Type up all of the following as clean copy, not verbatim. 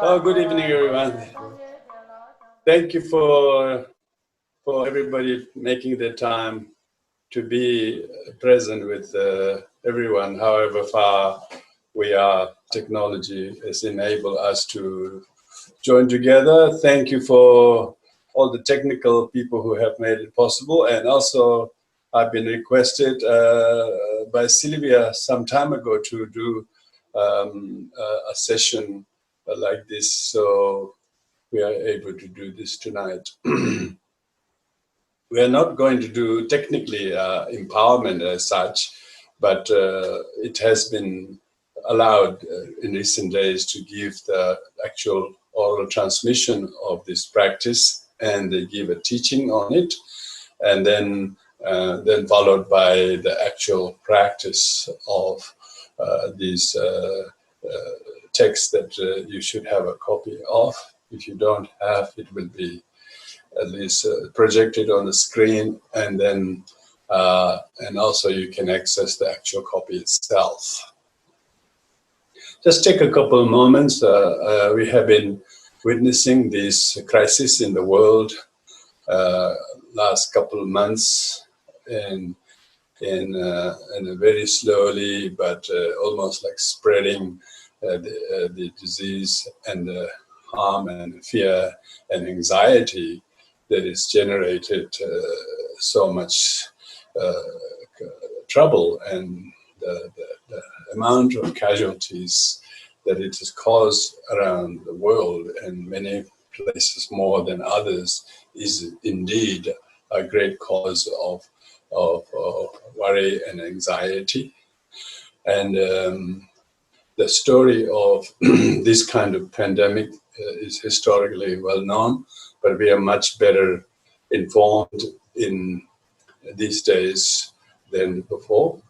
Oh, good evening, everyone. Thank you for everybody making the time to be present with everyone, however far we are. Technology has enabled us to join together. Thank you for all the technical people who have made it possible. And also, I've been requested by Sylvia some time ago to do a session like this. So we are able to do this tonight. We are not going to do technically empowerment as such, but it has been allowed in recent days to give the actual oral transmission of this practice, and they give a teaching on it, and then followed by the actual practice of these texts that you should have a copy of. If you don't have, it will be at least projected on the screen, and then and also you can access the actual copy itself. Just take a couple of moments. We have been witnessing this crisis in the world last couple of months, and very slowly, but almost like spreading the disease and the harm and fear and anxiety that is generated so much trouble, and the amount of casualties that it has caused around the world, and many places more than others, is indeed a great cause of worry and anxiety. And the story of this kind of pandemic is historically well known, but we are much better informed in these days than before.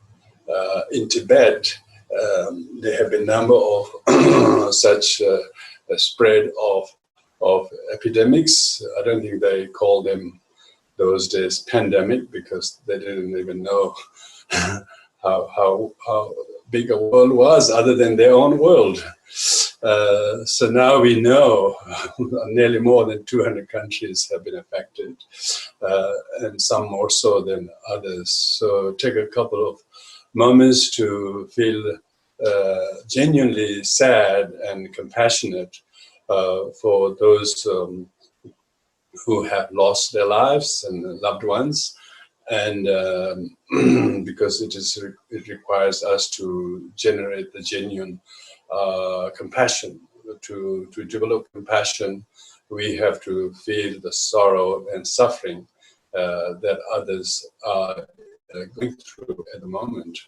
In Tibet, there have been a number of such a spread of epidemics. I don't think they call them those days pandemic, because they didn't even know how big a world was other than their own world. So now we know nearly more than 200 countries have been affected, and some more so than others. So take a couple of moments to feel genuinely sad and compassionate for those who have lost their lives and loved ones, and because it requires us to generate the genuine compassion. To develop compassion, we have to feel the sorrow and suffering that others are going through at the moment,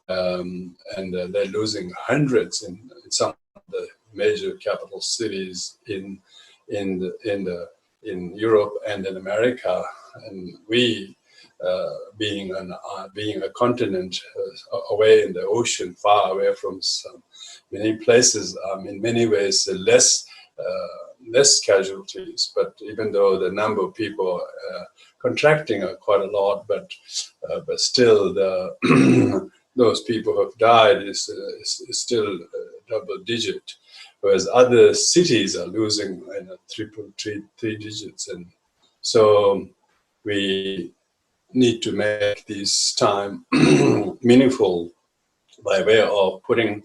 and they're losing hundreds in some of the major capital cities in Europe and in America, and we, being a continent away in the ocean, far away from many places, in many ways less casualties. But even though the number of people contracting are quite a lot, but still those people who have died is still double digit, whereas other cities are losing three digits. And so we need to make this time meaningful by way of putting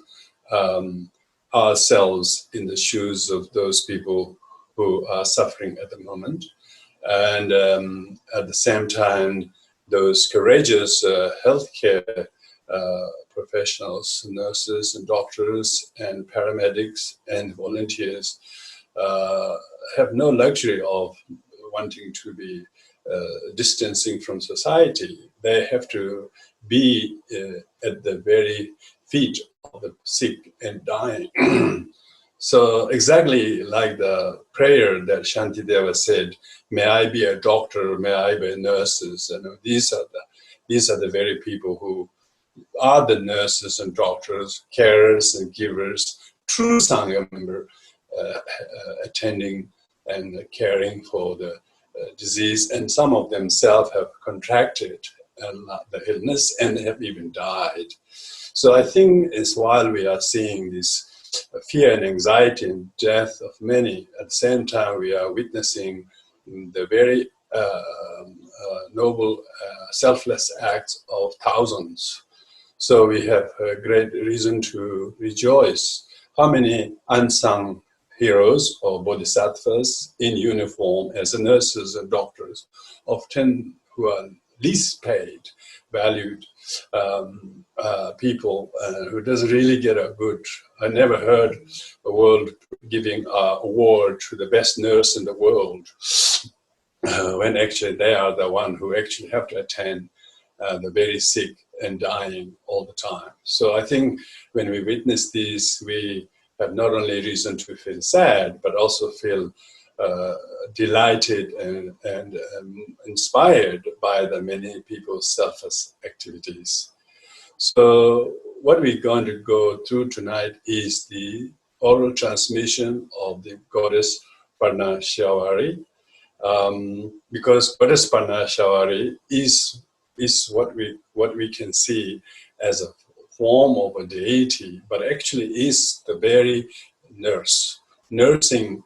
ourselves in the shoes of those people who are suffering at the moment, and at the same time, those courageous healthcare professionals, nurses and doctors and paramedics and volunteers have no luxury of wanting to be distancing from society. They have to be at the very feet of the sick and dying. So exactly like the prayer that Shantideva said, may I be a doctor, may I be nurses. And these are the very people who are the nurses and doctors, carers and givers, true Sangha member, attending and caring for the disease, and some of themselves have contracted the illness and have even died. So I think it's while we are seeing this fear and anxiety and death of many, at the same time we are witnessing the very noble, selfless acts of thousands. So we have a great reason to rejoice. How many unsung heroes or bodhisattvas in uniform as nurses and doctors, often who are least paid, valued people who doesn't really get a good, I never heard the world giving an award to the best nurse in the world, when actually they are the one who actually have to attend the very sick and dying all the time. So I think when we witness this, we have not only reason to feel sad, but also feel delighted and inspired by the many people's selfless activities. So what we're going to go through tonight is the oral transmission of the goddess Parnashavari, because goddess Parnashavari is what we can see as a form of a deity, but actually is the very nursing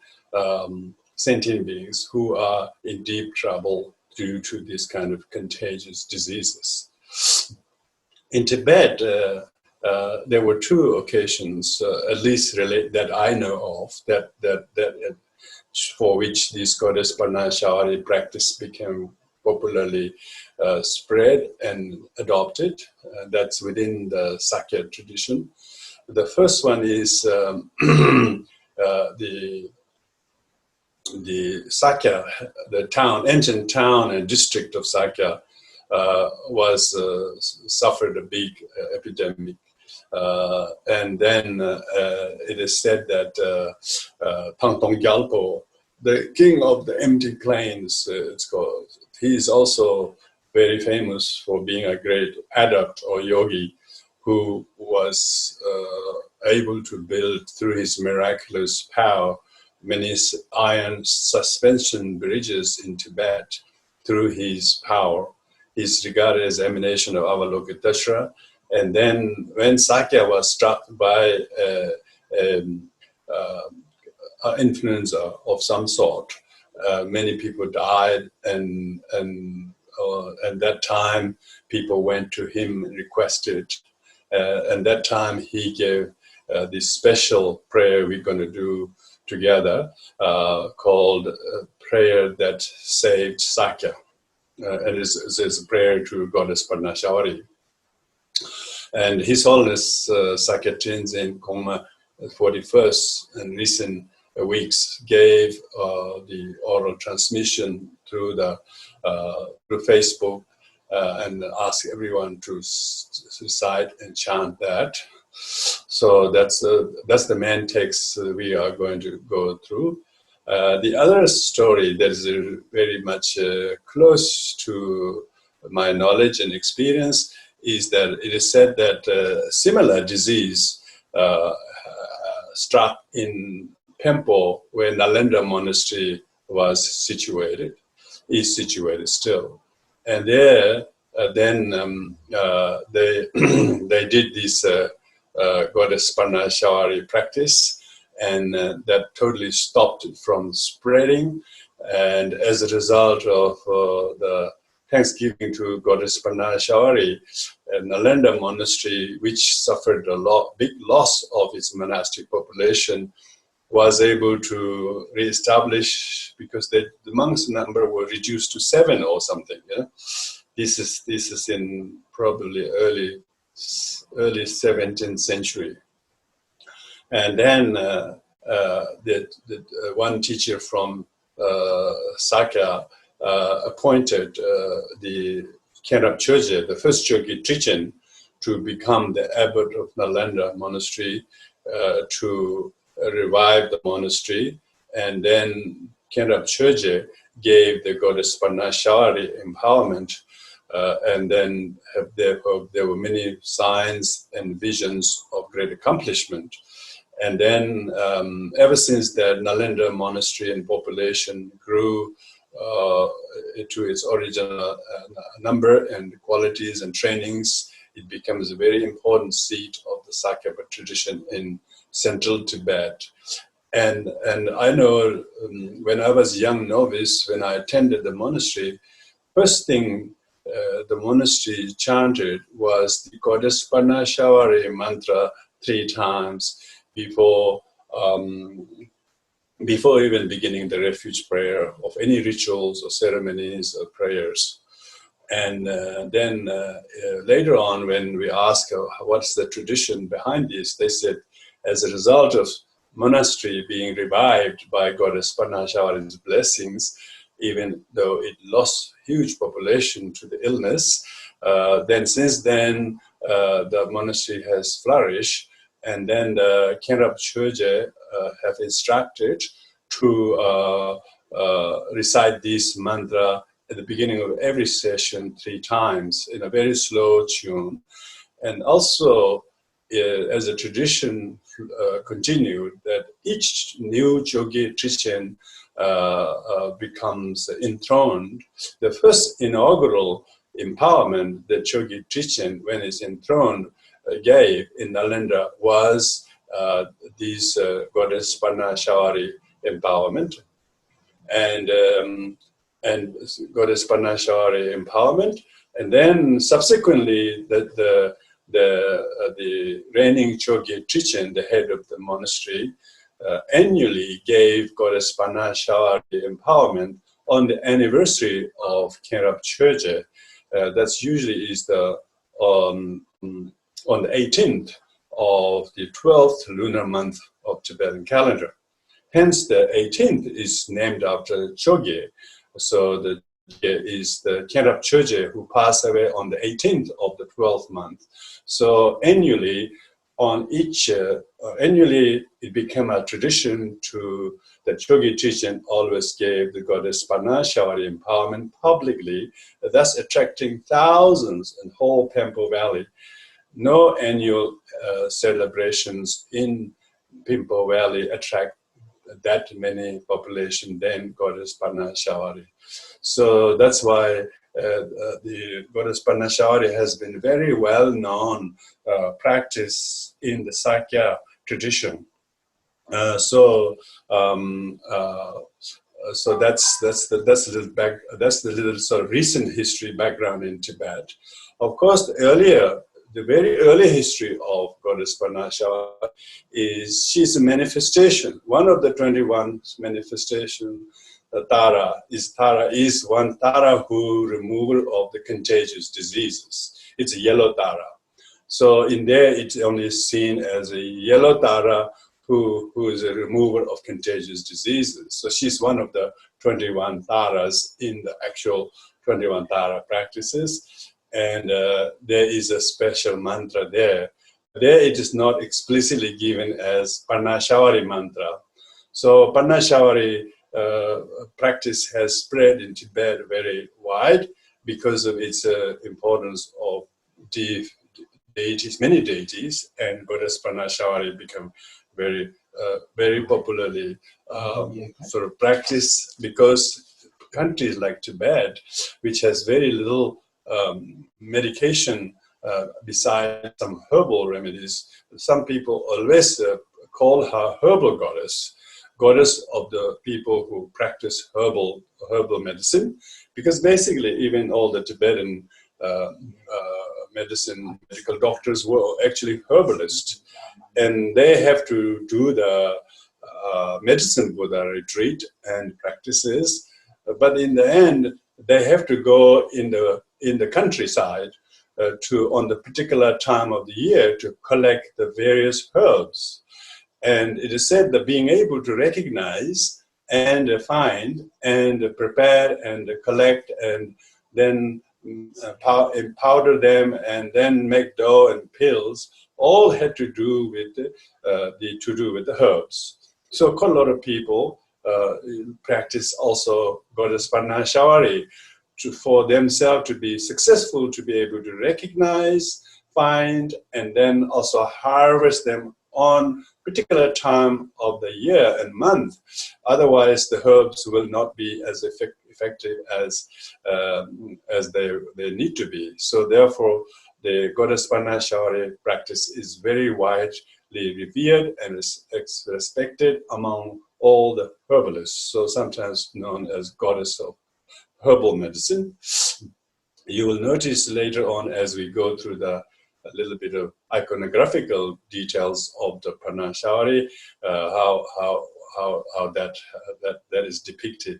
sentient beings who are in deep trouble due to this kind of contagious diseases. In Tibet, there were two occasions, at least that I know of, that for which this goddess Parnashavari practice became popularly spread and adopted. That's within the Sakya tradition. The first one is the Sakya, the town, ancient town and district of Sakya suffered a big epidemic. And then it is said that Thangtong Gyalpo, the king of the empty plains, it's called, he is also very famous for being a great adept or yogi who was able to build through his miraculous power many iron suspension bridges in Tibet through his power. He's regarded as emanation of Avalokiteshvara. And then when Sakya was struck by influenza of some sort, many people died, and that time people went to him and requested. And that time he gave this special prayer we're going to do together, called prayer that saved Sakya. And it's a prayer to goddess Parnashavari. And His Holiness Sakya Tenzin Kongma 41st in recent weeks gave the oral transmission through Facebook and asked everyone to recite and chant that. So that's the main text we are going to go through. The other story that is very much close to my knowledge and experience is that it is said that a similar disease struck in Pempo, where Nalanda Monastery is situated still. And there, then they did this goddess Parnashavari practice, and that totally stopped it from spreading. And as a result of the thanksgiving to goddess Parnashavari, Nalanda Monastery, which suffered big loss of its monastic population, was able to reestablish, because the monks' number were reduced to 7 or something. Yeah? This is in probably early 17th century. And then one teacher from Sakya appointed the Khenrab Choje, the first Chogi Trichen, to become the abbot of Nalanda Monastery, to revive the monastery. And then Khenrab Choje gave the goddess Parnashavari empowerment, and then there were many signs and visions of great accomplishment. And then ever since that, Nalanda Monastery and population grew to its original number and qualities and trainings, it becomes a very important seat of the Sakyapa tradition in central Tibet. And I know when I was a young novice, when I attended the monastery, first thing the monastery chanted was the goddess Parnashavari mantra 3 times before even beginning the refuge prayer of any rituals or ceremonies or prayers. And then later on, when we asked what's the tradition behind this, they said, as a result of monastery being revived by goddess Parnashavari's blessings, even though it lost huge population to the illness, then since then the monastery has flourished, and then the Khenrab Choje have instructed to recite this mantra at the beginning of every session 3 times in a very slow tune. And also, as a tradition continued, that each new Chogi Trichen becomes enthroned. The first inaugural empowerment that Chogi Trichen, when it's enthroned, gave in Nalanda was this goddess Parnashavari empowerment. And goddess Parnashavari empowerment, and then subsequently the reigning Chogi Trichen, the head of the monastery, annually gave goddess Parnashavari empowerment on the anniversary of Khenrab Choje. That's usually is the on the 18th of the 12th lunar month of Tibetan calendar. Hence, the 18th is named after Chogi. So the is the Khenrab Choje who passed away on the 18th of the 12th month. So annually, on each annually, it became a tradition to the Chogi Trichen always gave the goddess Parnashavari empowerment publicly, thus attracting thousands in whole Pampo Valley. No annual celebrations in Pimpo Valley attract that many population than goddess Parnashavari. So that's why the goddess Parnashavari has been very well known practice in the Sakya tradition. So that's the little sort of recent history background in Tibet. Of course, the very early history of goddess Parnashavari is she's a manifestation. One of the 21 manifestations, Tara is one Tara who removal of the contagious diseases. It's a yellow Tara. So in there, it's only seen as a yellow Tara who is a remover of contagious diseases. So she's one of the 21 Taras in the actual 21 Tara practices. And there is a special mantra there. There it is not explicitly given as Parnashavari mantra. So Parnashavari practice has spread in Tibet very wide because of its importance of deities, many deities, and goddess Parnashavari become very, very popularly sort of practiced because countries like Tibet, which has very little medication besides some herbal remedies, some people always call her herbal goddess of the people who practice herbal medicine, because basically even all the Tibetan medical doctors were actually herbalists, and they have to do the medicine Buddha retreat and practices, but in the end they have to go in the countryside on the particular time of the year to collect the various herbs. And it is said that being able to recognize and find and prepare and collect and then powder them and then make dough and pills all had to do with the herbs. So quite a lot of people practice also goddess Parnashavari for themselves to be successful, to be able to recognize, find, and then also harvest them on particular time of the year and month. Otherwise, the herbs will not be as effective as they need to be. So therefore, the goddess Parnashavari practice is very widely revered and is respected among all the herbalists. So sometimes known as goddess of herbal medicine. You will notice later on as we go through a little bit of iconographical details of the Parnashavari, how that is depicted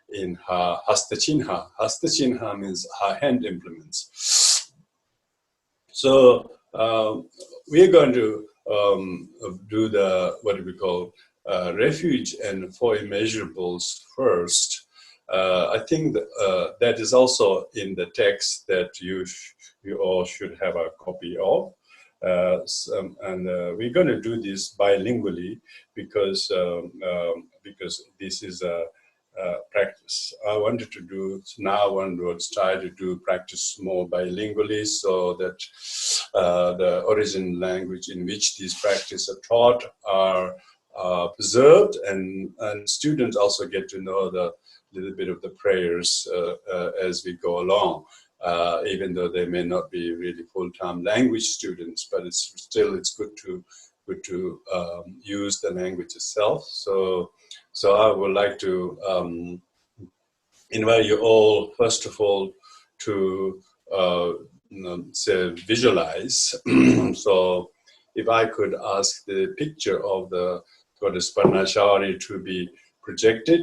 in her hastachinha. Hastachinha means her hand implements. So we are going to do what we call refuge and four immeasurables first. I think that is also in the text that you all should have a copy of. And we're going to do this bilingually because this is a practice. I wanted to do now onwards, try to do practice more bilingually so that the origin language in which these practices are taught are preserved, and students also get to know the little bit of the prayers as we go along, even though they may not be really full-time language students, but it's good to use the language itself. So I would like to invite you all, first of all, to say visualize. So if I could ask the picture of the goddess Parnashavari to be projected.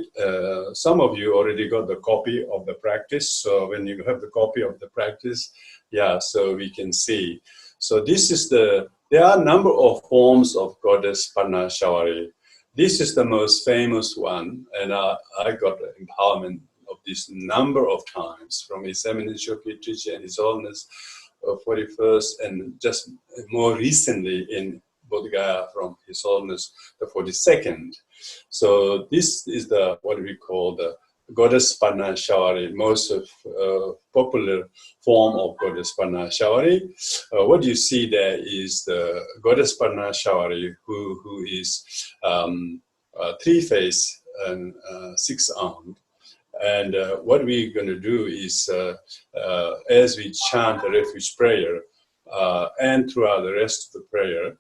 Some of you already got the copy of the practice. So when you have the copy of the practice, yeah, so we can see. So this is there are a number of forms of goddess Parnashavari. This is the most famous one, and I got the empowerment of this number of times from His Eminence Shoki teacher and His Holiness 41st, and just more recently in Bodh Gaya from His Holiness the 42nd. So this is what we call the goddess Parnashavari, most popular form of goddess Parnashavari. What you see there is the goddess Parnashavari who is three-faced and six-armed. And what we're going to do is, as we chant the refuge prayer, and throughout the rest of the prayer,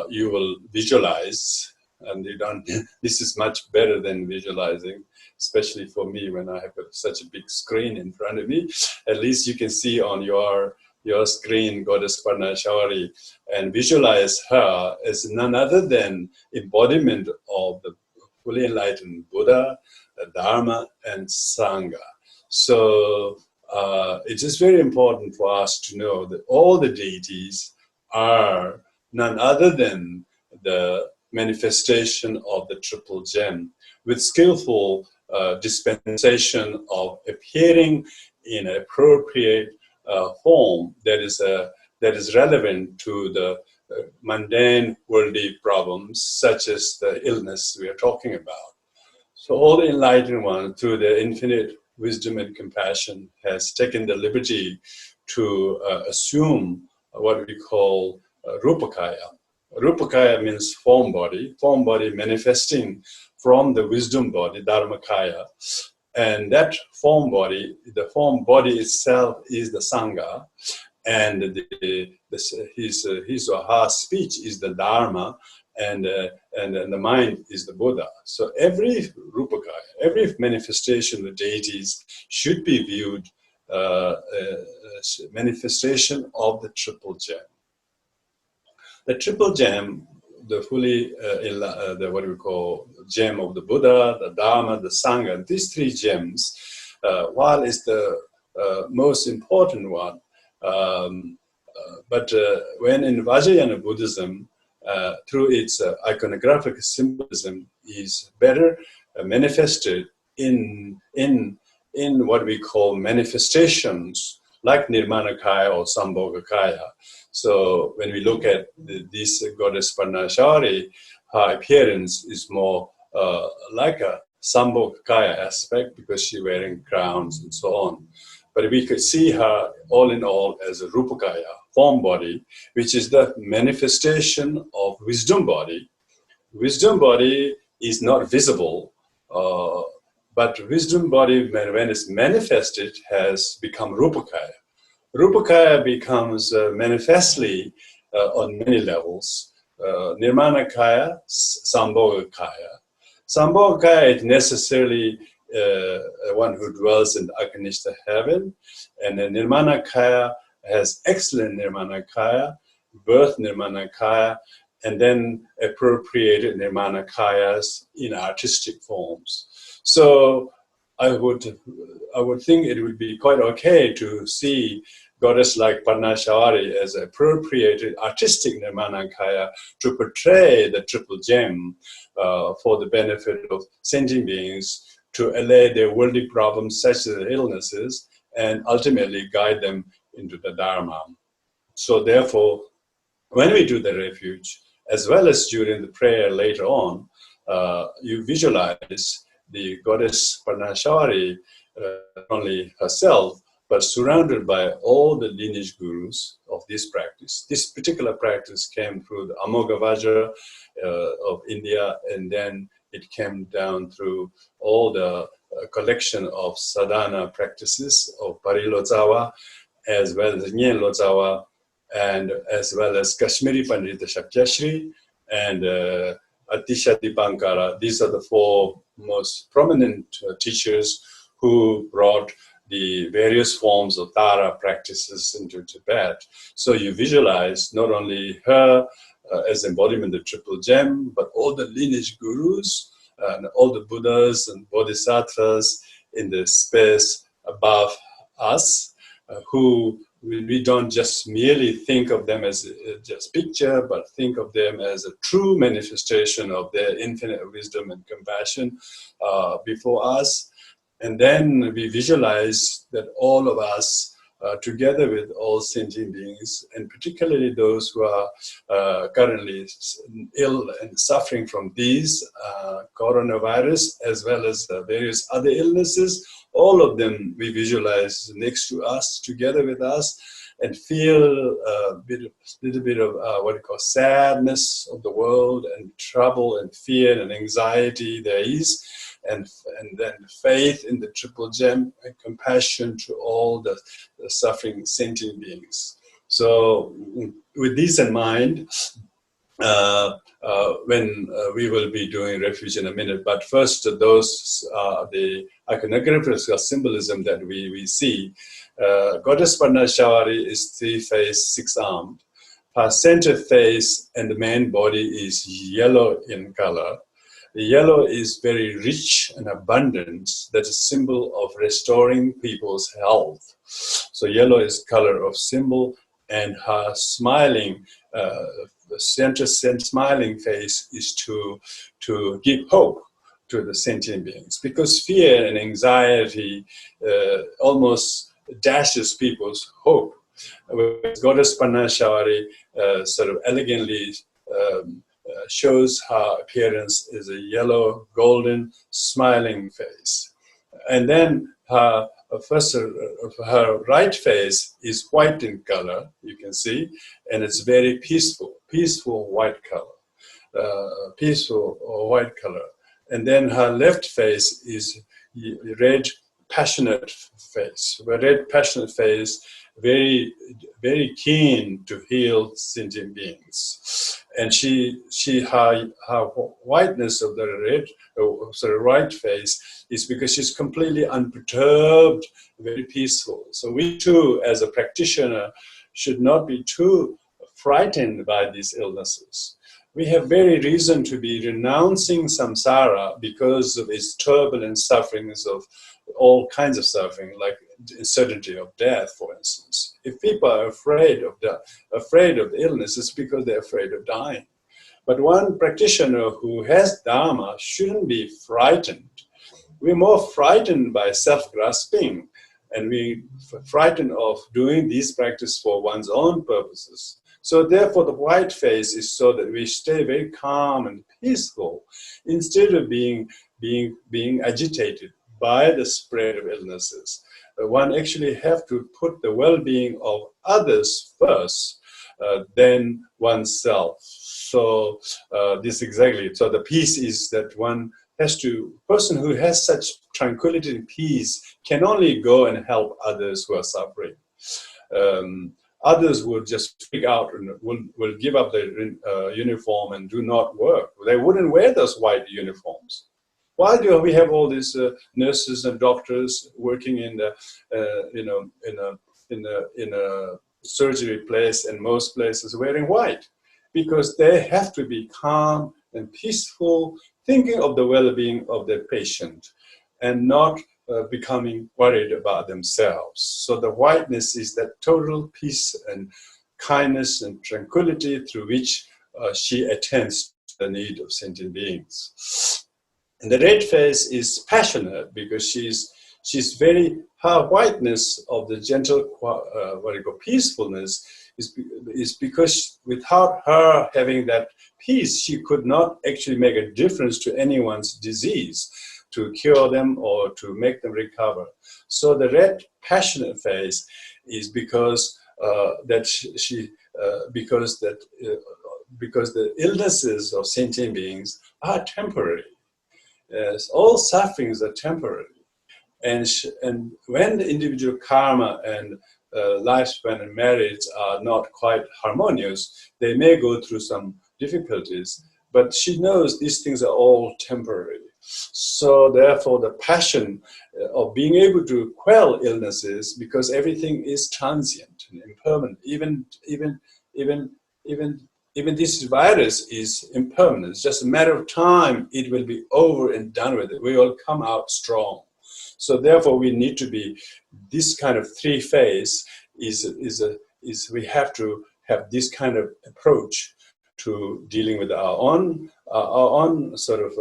you will visualize, and you don't. This is much better than visualizing, especially for me when I have such a big screen in front of me. At least you can see on your screen goddess Parnashavari and visualize her as none other than embodiment of the fully enlightened Buddha, the Dharma, and Sangha. So it is very important for us to know that all the deities are none other than the manifestation of the triple gem, with skillful dispensation of appearing in an appropriate form that is relevant to the mundane worldly problems, such as the illness we are talking about. So all the enlightened one, through their infinite wisdom and compassion, has taken the liberty to assume what we call Rupakaya. Rupakaya means form body manifesting from the wisdom body, Dharmakaya. And that form body, the form body itself is the Sangha, and his or her speech is the Dharma, and the mind is the Buddha. So every Rupakaya, every manifestation of the deities should be viewed as manifestation of the triple gem. The triple gem, the fully, what we call gem of the Buddha, the Dharma, the Sangha, these three gems, while it's the most important one, but when in Vajrayana Buddhism, through its iconographic symbolism, is better manifested in what we call manifestations like Nirmanakaya or Sambhogakaya. So when we look at this goddess Parnashavari, her appearance is more like a Sambhogakaya aspect because she's wearing crowns and so on. But we could see her all in all as a Rupakaya, form body, which is the manifestation of wisdom body. Wisdom body is not visible, But wisdom body, when it's manifested, has become Rupakaya. Rupakaya becomes manifestly on many levels. Nirmanakaya, Sambhogakaya. Sambhogakaya is necessarily one who dwells in the Akanishta heaven, and the Nirmanakaya has excellent Nirmanakaya, birth Nirmanakaya, and then appropriated Nirmanakayas in artistic forms. So I would think it would be quite okay to see goddess like Parnashavari as appropriated artistic Nirmanakaya to portray the triple gem for the benefit of sentient beings, to allay their worldly problems such as illnesses, and ultimately guide them into the Dharma. So therefore, when we do the refuge, as well as during the prayer later on, you visualize the goddess Parnashavari, not only herself, but surrounded by all the lineage gurus of this practice. This particular practice came through the Amoghavajra of India, and then it came down through all the collection of sadhana practices of Parilozawa, as well as Nyen Lozawa, and as well as Kashmiri Pandita Shakyashri and Atisha Dipankara. These are the four most prominent teachers who brought the various forms of Tara practices into Tibet. So you visualize not only her as embodiment of Triple Gem, but all the lineage gurus and all the Buddhas and Bodhisattvas in the space above us, who we don't just merely think of them as just picture, but think of them as a true manifestation of their infinite wisdom and compassion before us. And then we visualize that all of us, together with all sentient beings, and particularly those who are currently ill and suffering from these coronavirus, as well as various other illnesses, all of them we visualize next to us, together with us, and feel a little bit of what we call sadness of the world, and trouble and fear and anxiety there is. And then faith in the Triple Gem and compassion to all the suffering sentient beings. So with these in mind, when we will be doing refuge in a minute, but first those are the iconographic symbolism that we see. Goddess Parnashavari is three-faced, six-armed. Her center face and the main body is yellow in color. The yellow is very rich and abundant. That's a symbol of restoring people's health. So yellow is color of symbol, and her smiling, the center smiling face is to give hope to the sentient beings, because fear and anxiety almost dashes people's hope. Goddess Parnashavari sort of elegantly shows her appearance as a yellow, golden, smiling face. And then her right face is white in color, you can see, and it's very peaceful white color, peaceful white color. And then her left face is red, passionate face, very, very keen to heal sentient beings. And her whiteness of the right face is because she's completely unperturbed, very peaceful. So we too, as a practitioner, should not be too frightened by these illnesses. We have very reason to be renouncing samsara because of its turbulent sufferings of all kinds of suffering, like uncertainty of death, for instance. If people are afraid of the illness, it's because they're afraid of dying. But one practitioner who has Dharma shouldn't be frightened. We're more frightened by self-grasping, and we're frightened of doing these practices for one's own purposes. So therefore, the white face is so that we stay very calm and peaceful, instead of being agitated by the spread of illnesses. One actually have to put the well-being of others first, then oneself. So this exactly. So the peace is that one person who has such tranquility and peace can only go and help others who are suffering. Others will just freak out and will give up their uniform and do not work. They wouldn't wear those white uniforms. Why do we have all these nurses and doctors working in the, in a surgery place and most places wearing white? Because they have to be calm and peaceful, thinking of the well-being of their patient, and not becoming worried about themselves. So the whiteness is that total peace and kindness and tranquility through which she attends to the need of sentient beings. And the red face is passionate because her whiteness of the gentle, peacefulness is because without her having that peace, she could not actually make a difference to anyone's disease, to cure them or to make them recover. So the red passionate face is because because the illnesses of sentient beings are temporary. Yes, all sufferings are temporary. And when the individual karma and lifespan and marriage are not quite harmonious, they may go through some difficulties, but she knows these things are all temporary. So therefore the passion of being able to quell illnesses, because everything is transient and impermanent, even this virus is impermanent. It's just a matter of time, it will be over and done with it. We will come out strong. So therefore we need to be, this kind of three-phase is we have to have this kind of approach to dealing with our own sort of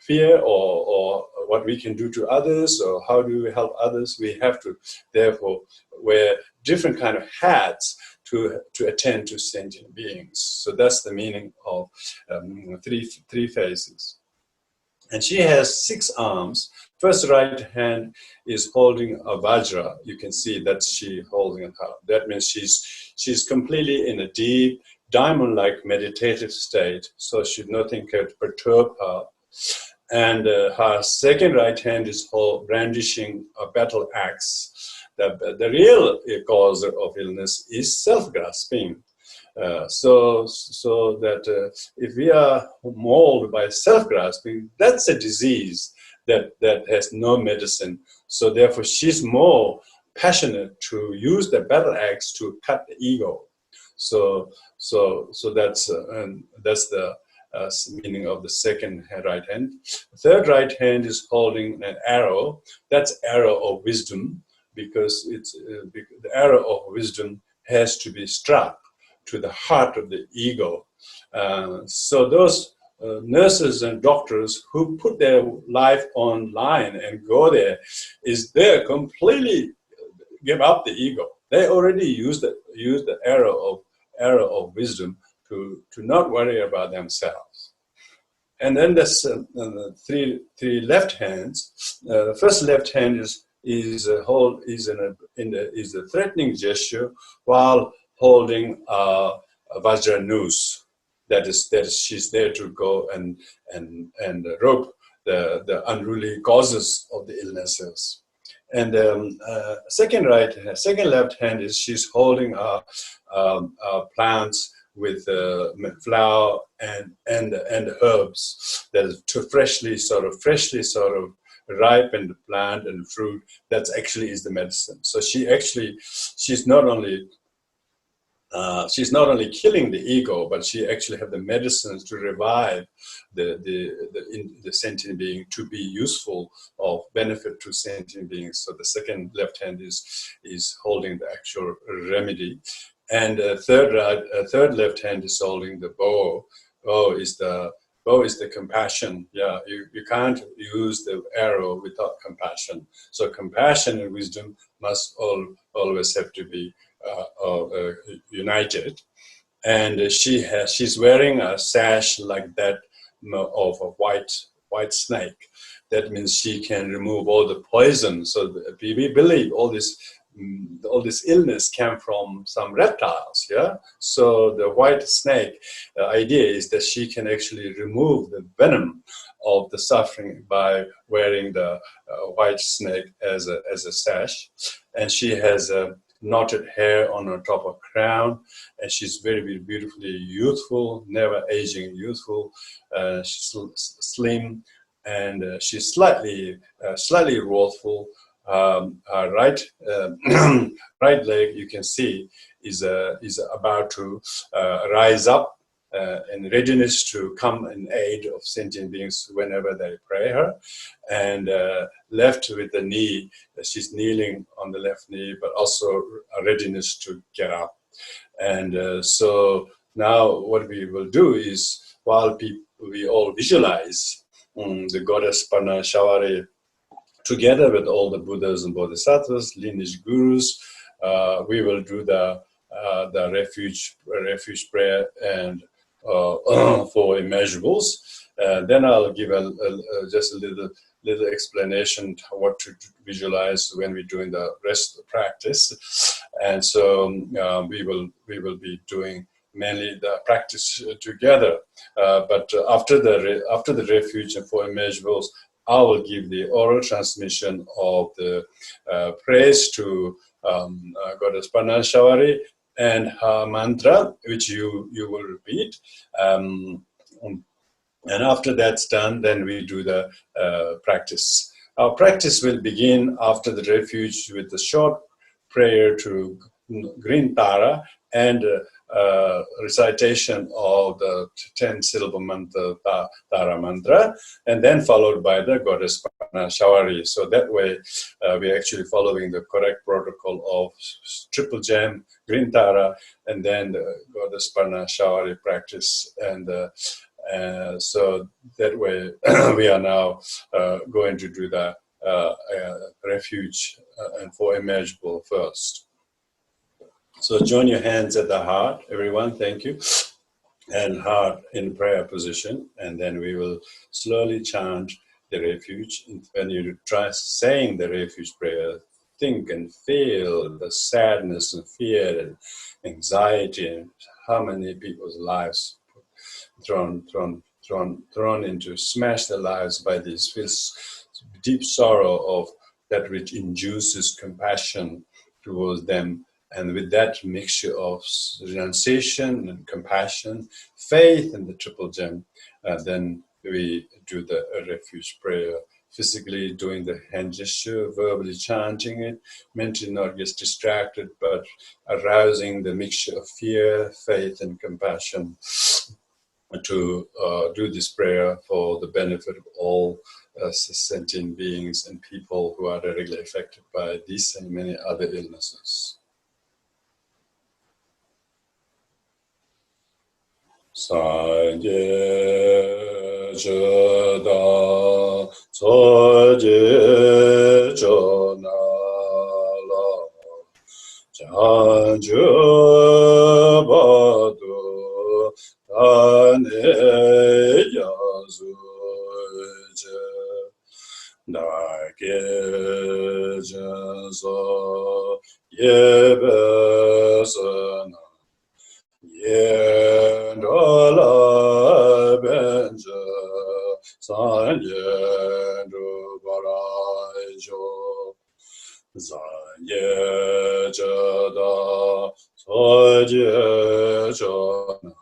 fear or what we can do to others, or how do we help others. We have to therefore wear different kind of hats to attend to sentient beings. So that's the meaning of three phases. And she has 6 arms. First right hand is holding a vajra. You can see that she holding a cup. That means she's completely in a deep diamond-like meditative state. So nothing can perturb her. And her second right hand is brandishing a battle axe. The real cause of illness is self-grasping. So that if we are mauled by self-grasping, that's a disease that has no medicine. So therefore, she's more passionate to use the battle axe to cut the ego. So that's the meaning of the second right hand. The third right hand is holding an arrow. That's arrow of wisdom, because it's the arrow of wisdom has to be struck to the heart of the ego. So those nurses and doctors who put their life online and go there, they completely give up the ego. They already use the arrow of wisdom to not worry about themselves. And then there's three left hands. The first left hand is a threatening gesture while holding a vajra noose. That is she's there to go and rope the unruly causes of the illnesses. And second left hand is she's holding plants with flower and herbs that is to freshly sort of ripened plant and fruit. That actually is the medicine. So she's not only killing the ego, but she actually have the medicines to revive the sentient being, to be useful of benefit to sentient beings. So the second left hand is holding the actual remedy, and third left hand is holding the bow. Bow is the compassion. Yeah, you can't use the arrow without compassion. So compassion and wisdom must always have to be united. And she's wearing a sash like that of a white snake. That means she can remove all the poison. So we believe all this illness came from some reptiles. Yeah. So the white snake idea is that she can actually remove the venom of the suffering by wearing the white snake as a sash. And she has knotted hair on her top of crown, and she's very, very beautifully youthful, never aging, youthful. She's slim, and she's slightly wrathful. Her right right leg, you can see, is about to rise up in readiness to come in aid of sentient beings whenever they pray her. And left with the knee, she's kneeling on the left knee, but also a readiness to get up. And so now what we will do is, while we all visualize the goddess Parnashavari together with all the Buddhas and Bodhisattvas, lineage gurus, we will do the refuge prayer and for immeasurables. Then I'll give just a little explanation to what to visualize when we're doing the rest of the practice. And so we will be doing mainly the practice together. But after the refuge and for immeasurables, I will give the oral transmission of the praise to Goddess Parnashavari and her mantra, which you will repeat. And after that's done, then we do the practice. Our practice will begin after the refuge with a short prayer to Green Tara and recitation of the 10-syllable mantra, Tara mantra, and then followed by the Goddess Parnashavari. So that way, we're actually following the correct protocol of triple gem, Green Tara, and then the Goddess Parnashavari practice. And so that way, we are now going to do the refuge and for immeasurable first. So join your hands at the heart, everyone, thank you, and heart in prayer position, and then we will slowly chant the refuge. When you try saying the refuge prayer, think and feel the sadness and fear and anxiety and how many people's lives thrown into, smash their lives by this, feels deep sorrow of that which induces compassion towards them. And with that mixture of renunciation and compassion, faith in the triple gem, then we do the refuge prayer, physically doing the hand gesture, verbally chanting it, mentally not get distracted, but arousing the mixture of fear, faith, and compassion to do this prayer for the benefit of all sentient beings and people who are directly affected by these and many other illnesses. Sanje Cheda Soje Chonala Chanju Badu Tane Yazuje Dake Jazo Yebesana Yendola Benja Sanye Dubarajo Zanye Jada Soje Jona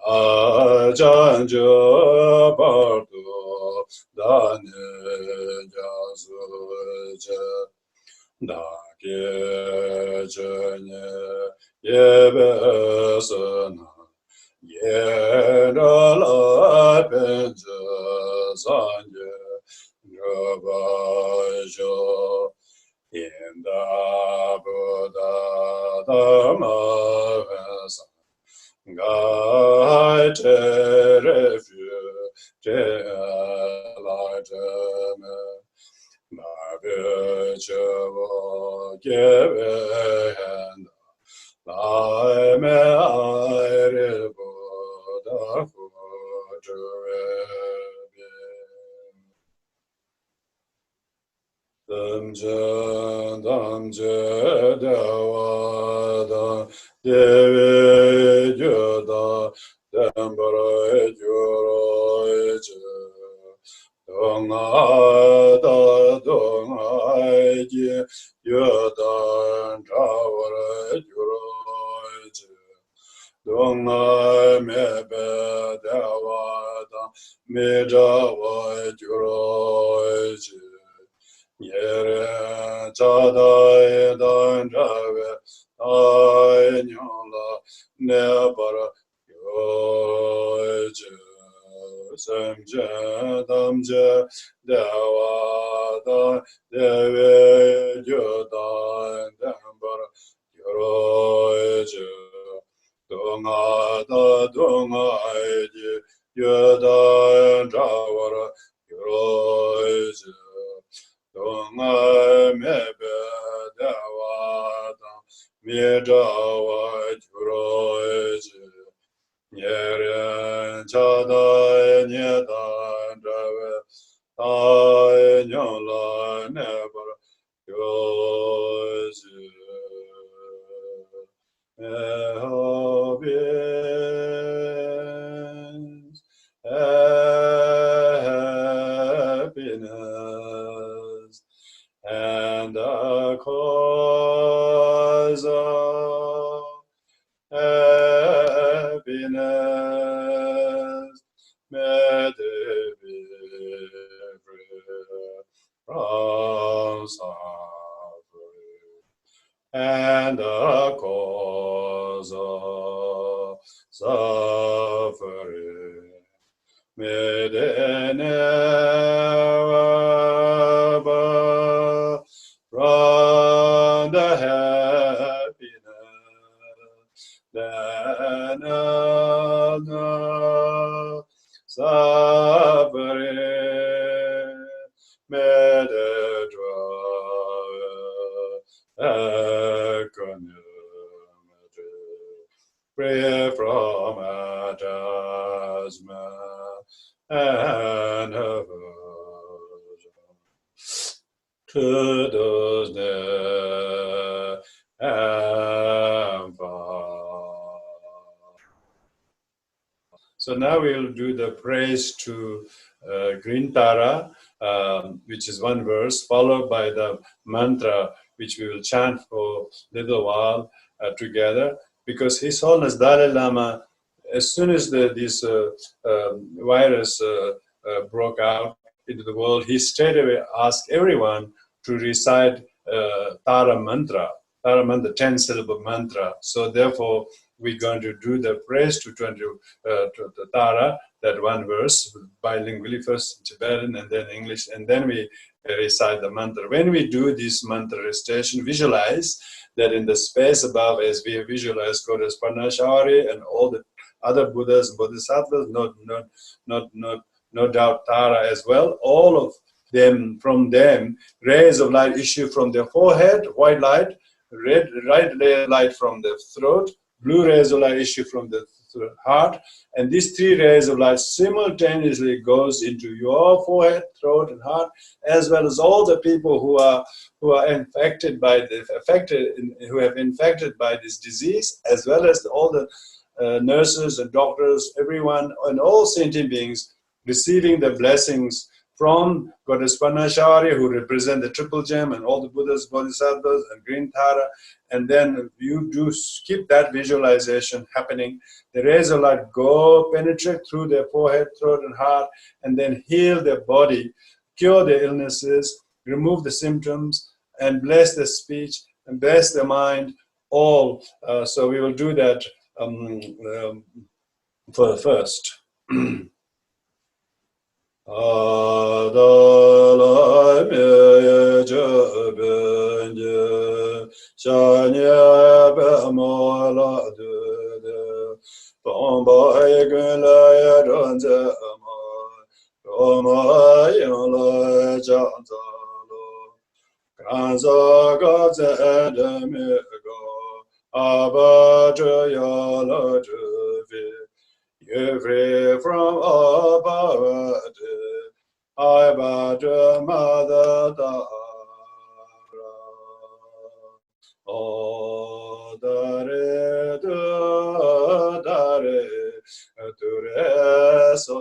Ajanja Bardu Dane Jazuje Dake Jene Yebesana Yenala Benja Sanye Rabajo Yenda Buddha Dhamma Vesa Gaite Refuge Lightame Mavichavo Gevehenda Lai me aire Buddha Futurebe Damje Dawada Deve Yoda Dambara Yoroje Donga da donga ji yodan trawara juroji donga mebe dewada mejawa juroji yere chadai dan jave ai nyola nebara yoji samje damje dewada deve jodan dambara yoroje donga da donga aiji yodan jawara yoroje donga mebe dewada mejawa yoroje Nyere chadai nyedan drave tai nyola nebar yozi happiness and a cause of happiness, may they be free from suffering, and the cause of suffering, may they never from the happiness that suffering may they draw equanimity, free from attachment and aversion to those that have found. So now we'll do the praise to Green Tara, which is one verse, followed by the mantra, which we will chant for a little while together. Because His Holiness Dalai Lama, as soon as this virus broke out into the world, he straight away asked everyone to recite Tara mantra, 10-syllable mantra. So therefore, we're going to do the praise to the Tara, that one verse, bilingually, first in Tibetan and then English, and then we recite the mantra. When we do this mantra recitation, visualize that in the space above, as we visualize Goddess Parnashavari and all the other Buddhas and Bodhisattvas, no doubt Tara as well, all of them, from them, rays of light issue from their forehead, white light, red light from the throat, blue rays of light issue from the heart, and these three rays of light simultaneously goes into your forehead, throat, and heart, as well as all the people who are infected by who have infected by this disease, as well as all the nurses and doctors, everyone, and all sentient beings receiving the blessings from Goddess Parnashavari, who represent the Triple Gem, and all the Buddhas, Bodhisattvas, and Green Tara. And then you do keep that visualization happening. The rays of light go penetrate through their forehead, throat, and heart, and then heal their body, cure their illnesses, remove the symptoms, and bless the speech, and bless the mind, all. So we will do that for first. Adalai me jabenge shanya bamala de tomba egla ranza ma roma yala janzalo kanza gaza de mego abaja yala juve. You're free from above, I Bhadra Mother Tara. Oh, Dare, Dare, Dure, So.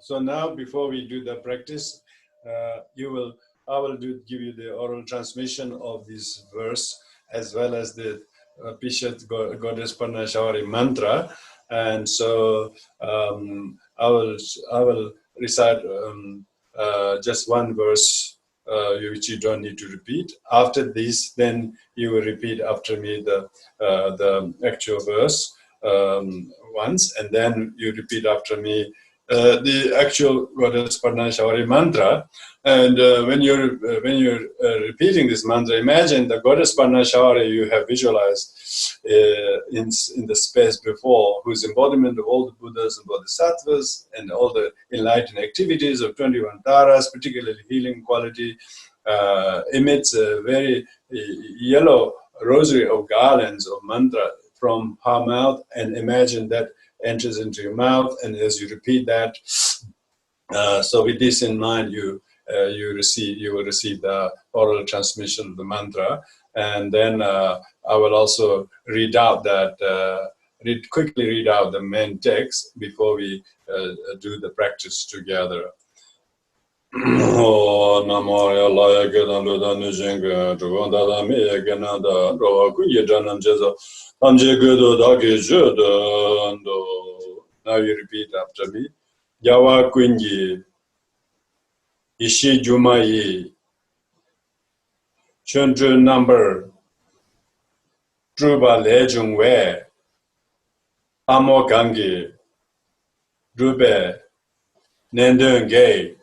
So now, before we do the practice, I will give you the oral transmission of this verse as well as the Pishat Goddess Parnashavari mantra, and so I will recite just one verse which you don't need to repeat. After this, then you will repeat after me the actual verse once, and then you repeat after me the actual Goddess Parnashavari mantra. And when you're repeating this mantra, imagine the Goddess Parnashavari you have visualized in the space before, whose embodiment of all the Buddhas and Bodhisattvas and all the enlightened activities of 21 Taras, particularly healing quality, emits a very yellow rosary of garlands of mantra from her mouth, and imagine that enters into your mouth, and as you repeat that, so with this in mind, you will receive the oral transmission of the mantra, and then I will also read out quickly read out the main text before we do the practice together. Oh, Namo allay Gedanluda Nujinga, Juganda Mi Gananda, Roa Kuyajanam Jezo, Amjegudo Dagi Judando. Now you repeat after me. Yawa Kunyi, Ishi Jumayi, Chundru number, Druba Lejung We, Amo Gangi, Drube, Nendung Gay,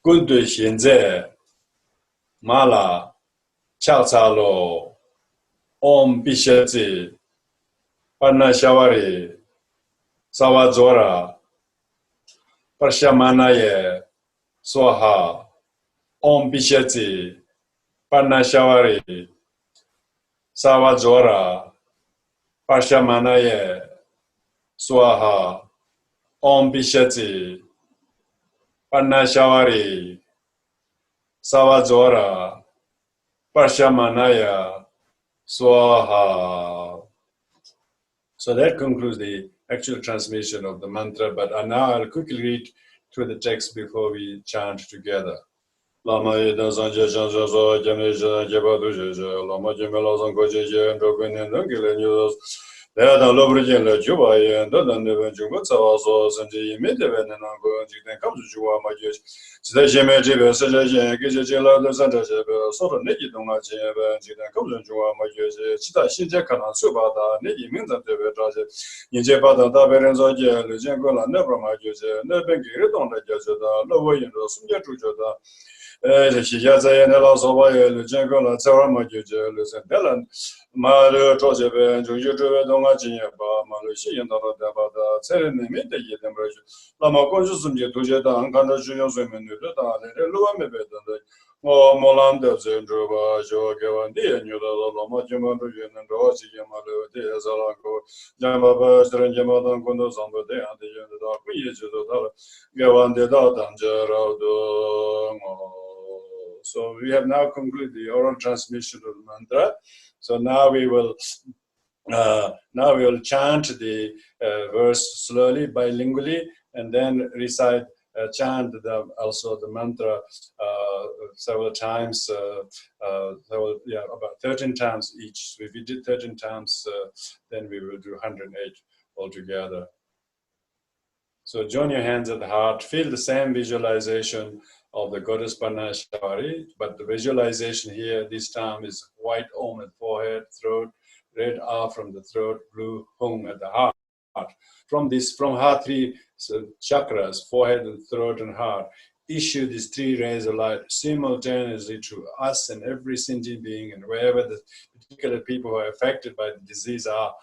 Gundu Shinze, Mala, Chatsalo, Om Bisheti, Parnashavari, Sawadzora, Parshamanaye, Swaha, Om Bisheti, Parnashavari, Savajora, Pashamanaye, Swaha, Om Bishati, Parnashavari, Savajora, Pashamanaya, Swaha. So that concludes the actual transmission of the mantra, but now I'll quickly read through the text before we chant together. Lama Sanje Shanso Jamesha Jabatu Lama Jamela Sankoje and Rogan and Nugil News. There are no Lobridge and Juba and Dodan Jumutsa, Sanji Middeven and Uncle, and comes to Jua Majus. Station Major, Suggestion, Gizella, the Santa, sort of Niki Donga, and comes to Jua Majus, Chita Shinjakan, Subata, Niki means that they were Trajet. In Jepata, Taverns or Jel, Jangola, never Majus, never get on the Jazada, no way in the Sunja Trujada. Shijazay and Elasova, the Jangola, Sarah Majus, and Delan. Malu Trojebe and Juju Dongajiba, Malushi and Dada, Serenity, the temperature. Lama Consum Jetujeta, and Kandashios women, the Luamebe, or Molanda, Zendrova, Jogavan, and Lama Jamadujan and Rosi Yamalu, the Zalago, Jamaba, Stranjamadan Kondos on the day and the end of the dollar, Gavan de Dangerado. So we have now concluded the oral transmission of the mantra. So now we will chant the verse slowly, bilingually, and then recite, chant also the mantra several times, about 13 times each. So if we did 13 times, then we will do 108 altogether. So join your hands at the heart, feel the same visualization of the goddess Parnashavari, but the visualization here this time is white Om at forehead, throat, red R from the throat, blue Hum at the heart. From heart, three chakras, forehead and throat and heart, issue these three rays of light simultaneously to us and every sentient being and wherever the particular people who are affected by the disease are.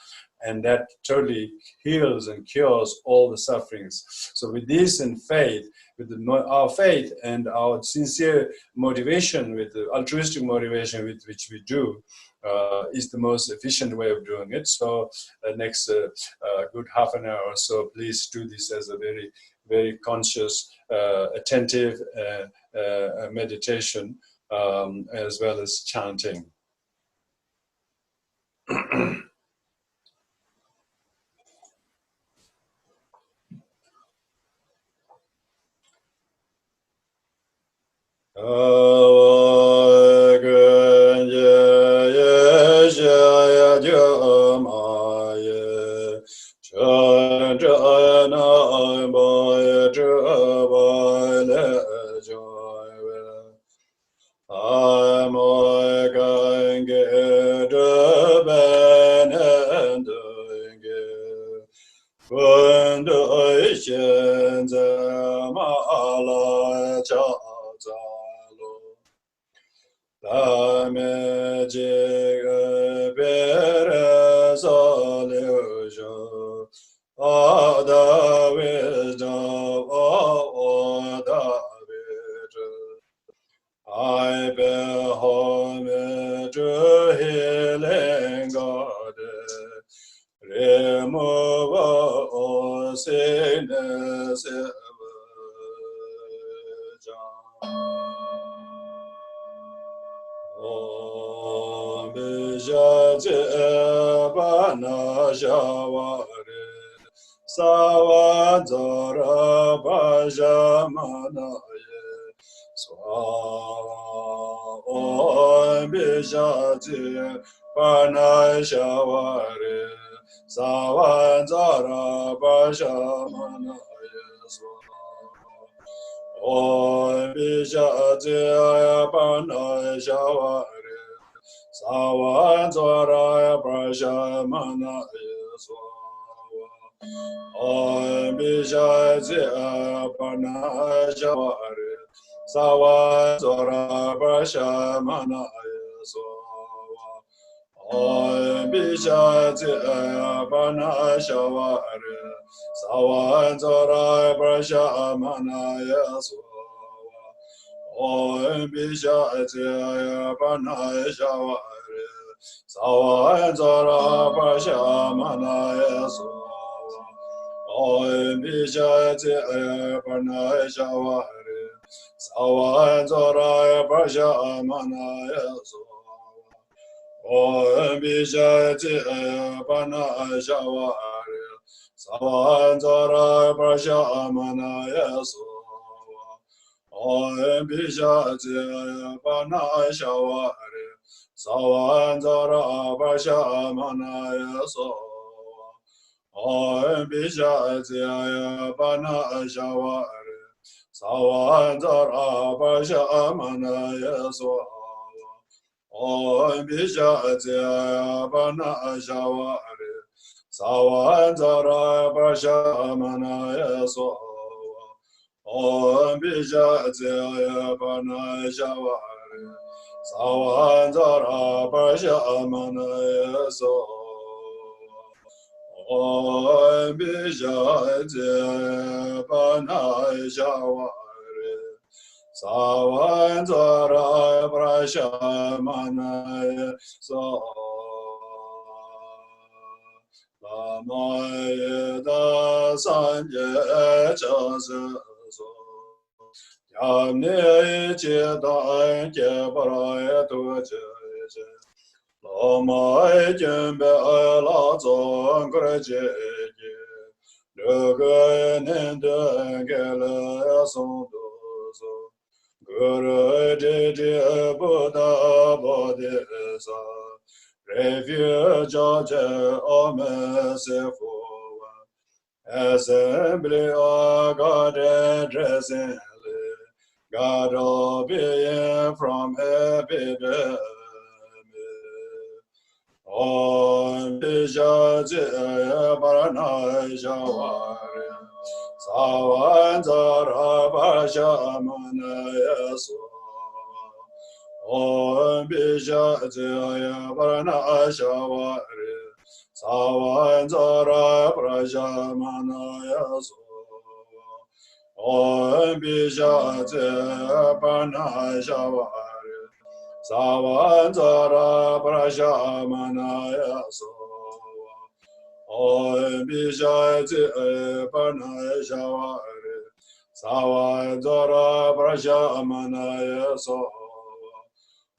And that totally heals and cures all the sufferings. So with this and faith, with our faith and our sincere motivation, with the altruistic motivation with which we do, is the most efficient way of doing it. So next good half an hour or so, please do this as a very, very conscious, attentive meditation, as well as chanting. I behold to healing God, remove all sickness. Om Bijati Parnashavari Savadara Bhajamanaye Swaha. Om Bijati Parnashavari Savadara Bhajamanaye Swaha. Om Bijati Parnashavari Savadara Bhajamanaye Swaha. Om Bijati Parnashavari Savadara Bhajamanaye Swaha. Om Bijati Parnashavari Savadara Bhajamanaye Swaha. Om Bijati Parnashavari Sawa Zara Pasha Manaya Sowa Om Bijati Parnashavari Sawa Zara Pasha Manaya Sowa Om Bijati Parnashavari Sawa Zara Pasha Manaya Sowa Om Bijati Parnashavari Savanzara Pasha Manaya Sowa Om Bijatya Pana Shavari Savanzara Pasha Manaya Sowa Om Bijatya Pana Shavari Savanzara Pasha Manaya Sowa Om Bijatya Pana Shavari Savanzara Pasha Manaya Sowa Om Bijatya Panaya Shavari Savanzara Pasha Manaya Sowa Lama Choedak Rinpoche Untitled Chapter Lama Choedak Rinpoche Guru Didi Buddha Bodhisattva Refuge of merciful Assembly of God addressing God of being from epidemic. Om Bijatya Parnashavari Savanzara Pasha Manaya Sowa Om Bijatya Parnashavari Savanzara Pasha Manaya Sowa Om Bijatya Parnashavari Savanzara Pasha Manaya Sowa Om Bijatya Parnashavari Savanzara Pasha Manaya Sowa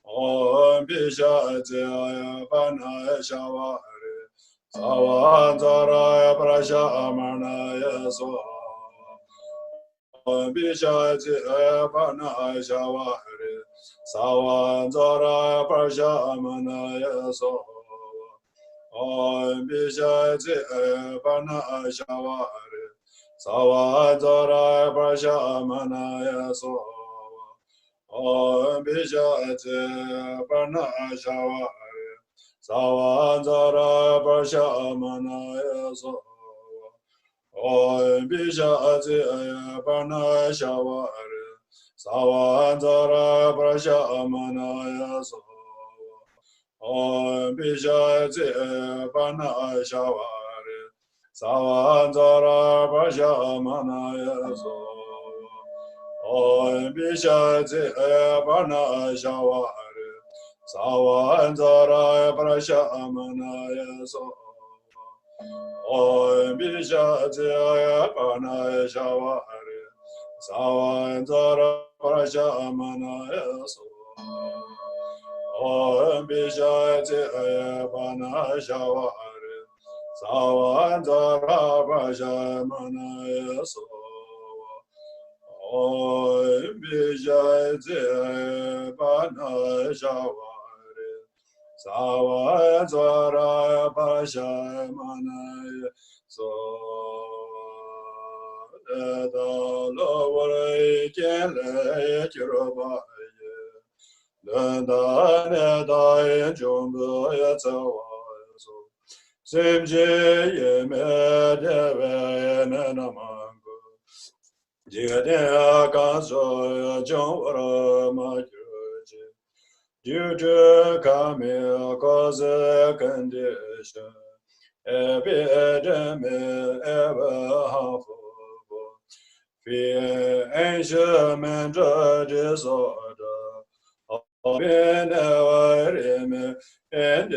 Om Bijatya Parnashavari Savanzara Pasha Manaya Sowa Om Bijatya Parnashavari Savanzara Pasha Manaya Sowa Om Bijatya Parnashavari Savanzara Pasha Manaya Sowa Om Bijatya Parnashavari Savanzara Pasha Manaya Sowa Om Bijatya Parnashavari Savanzara Pasha Manaya Sowa Om Bijatya Parnashavari Savanzara Pasha Manaya Sowa Om Bijatya Parnashavari Savanzara Pasha Manaya Sowa Om Bijatya Parnashavari Savanzara Pasha Manaya Sowa Om Bijatya Parnashavari Savanzara Pasha Manaya Sowa Om Bijatya Parnashavari Savanzara Pasha Manaya Sowa Lo Kele Kirobaye Lenda Neda Jumbo Yatsawaso Simje Yeme Deve Nenamango Jigade Kanso Jomvara Majuji Due to Kami cause a condition epidemic ever harmful fear, ancient mental disorder Benavarime and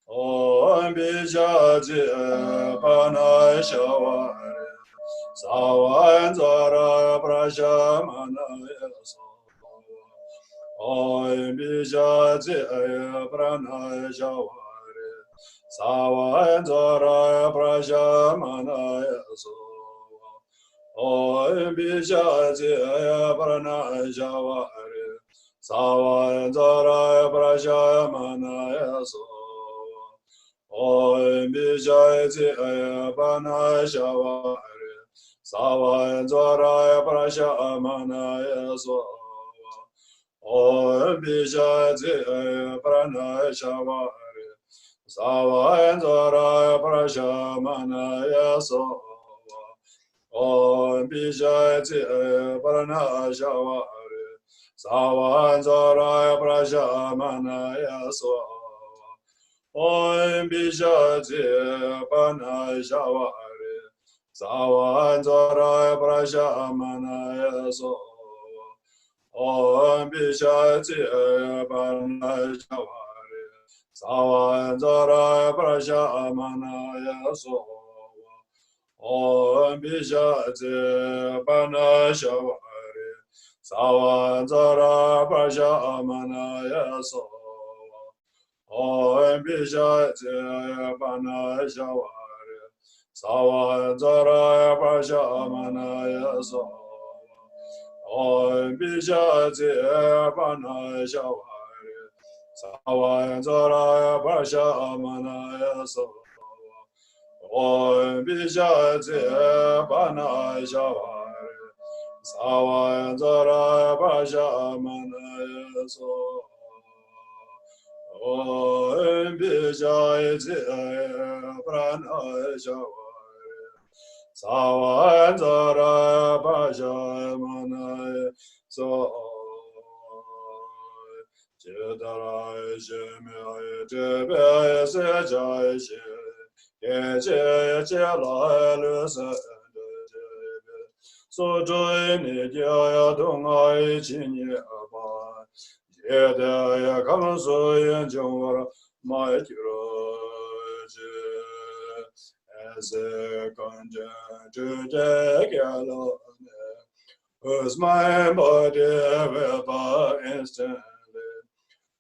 Om Bijaji Parnashavari Savanzara Prashamanaya Om Bijaji Parnashavari Savanzara Prashamanaya Om Bijaji Parnashavari Savanzara Prashamanaya Om Bijaji Parnashavari Savanzara Prashamanaya Om Bijaji Parnashavari Savanzara Prashamanaya Om Bijaji Parnashavari Savanzara Prashamanaya Om Bijaji Parnashavari Savanzara Prashamanaya Om Bijaji Parnashavari Savanzara Prashamanaya Om Bijaji Parnashavari Savanzara Prashamanaya Om Bijaji Parnashavari Savanzara Prashamanaya Om Bijaji Parnashavari Savanzara Prashamanaya Om Bijaji Parnashavari Savanzara Prashamanaya Om Bijaji Parnashavari Savanzara Prashamanaya Chedarai Shemaya Tebaya Sejai So join it, ya don't I chin ye about. Yedaya come so yen jora, my curage as a conjure to take alone. Was my body ever instantly?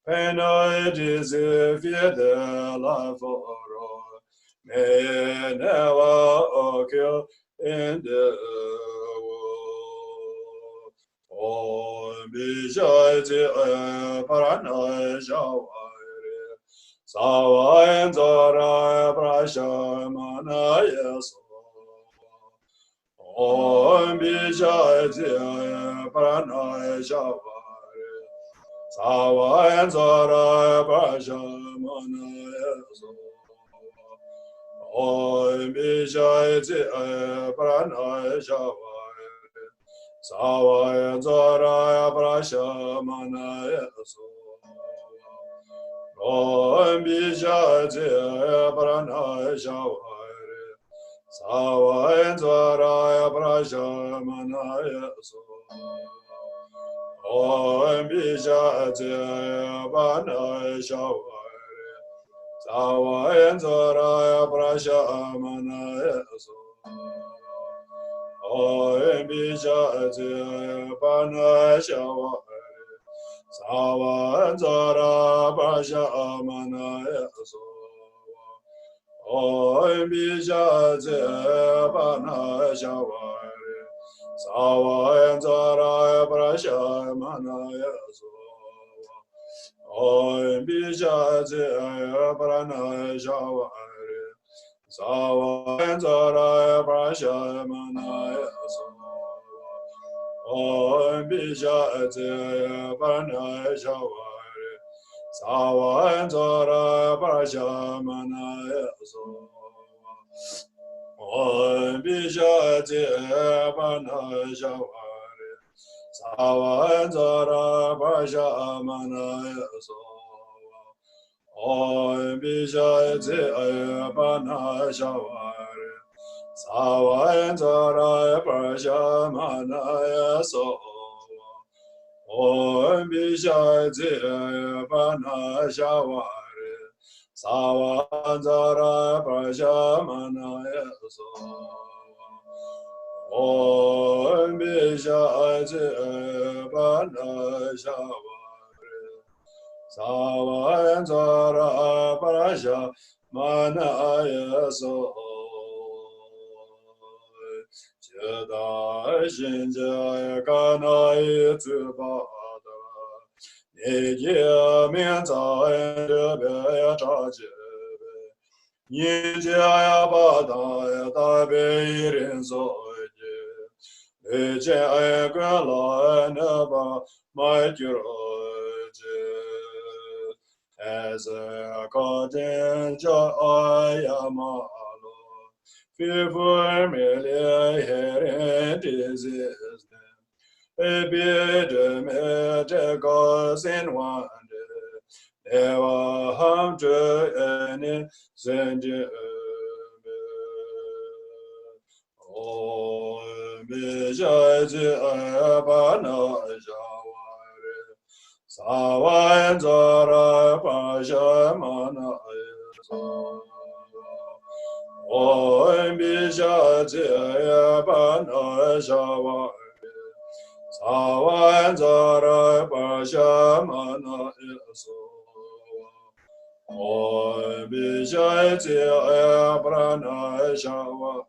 And I desire the life for all. May never occur in the world. Om Bijaji Parnashavari Savanzara Prashamanaya Om Bijaji Parnashavari Savanzara Prashamanaya Om Bijaji Parnashavari Savanzara Prashamanaya Om Bijaji Parnashavari Savanzara Prashamanaya Om Bijaji Parnashavari Savanzara Prashamanaya Om Bijaji Parnashavari Savanzara Prashamanaya Om Bijaji Parnashavari Savanzara Prashamanaya Om Bijaji Parnashavari Savanzara Prashamanaya Om Bijaji Parnashavari Savanzara Prashamanaya Om Bijaji Parnashavari Savanzara Prashamanaya Om Bijaji Parnashavari Savanzara Prashamanaya Om Bishati Parnashavari Savanzara Prashamanaya Om Bishati Parnashavari Savanzara Prashamanaya Chedai Shinjaya Kanai Tsubada Nijia Mianzai Debaya Chajebe Nijia Badaya Tabe Irin Soje Nijia Gala Neba Maikiroje As a Kajen Jayamalo Fever Melia Herin disease Ebid Metegos in wonder Never harm to any Zendia Oh Bijaji Abana Jawari Sawayan Zara Pashamana Om Bishati Parnashavari Savanzara Pashamana Om Bishati Parnashavari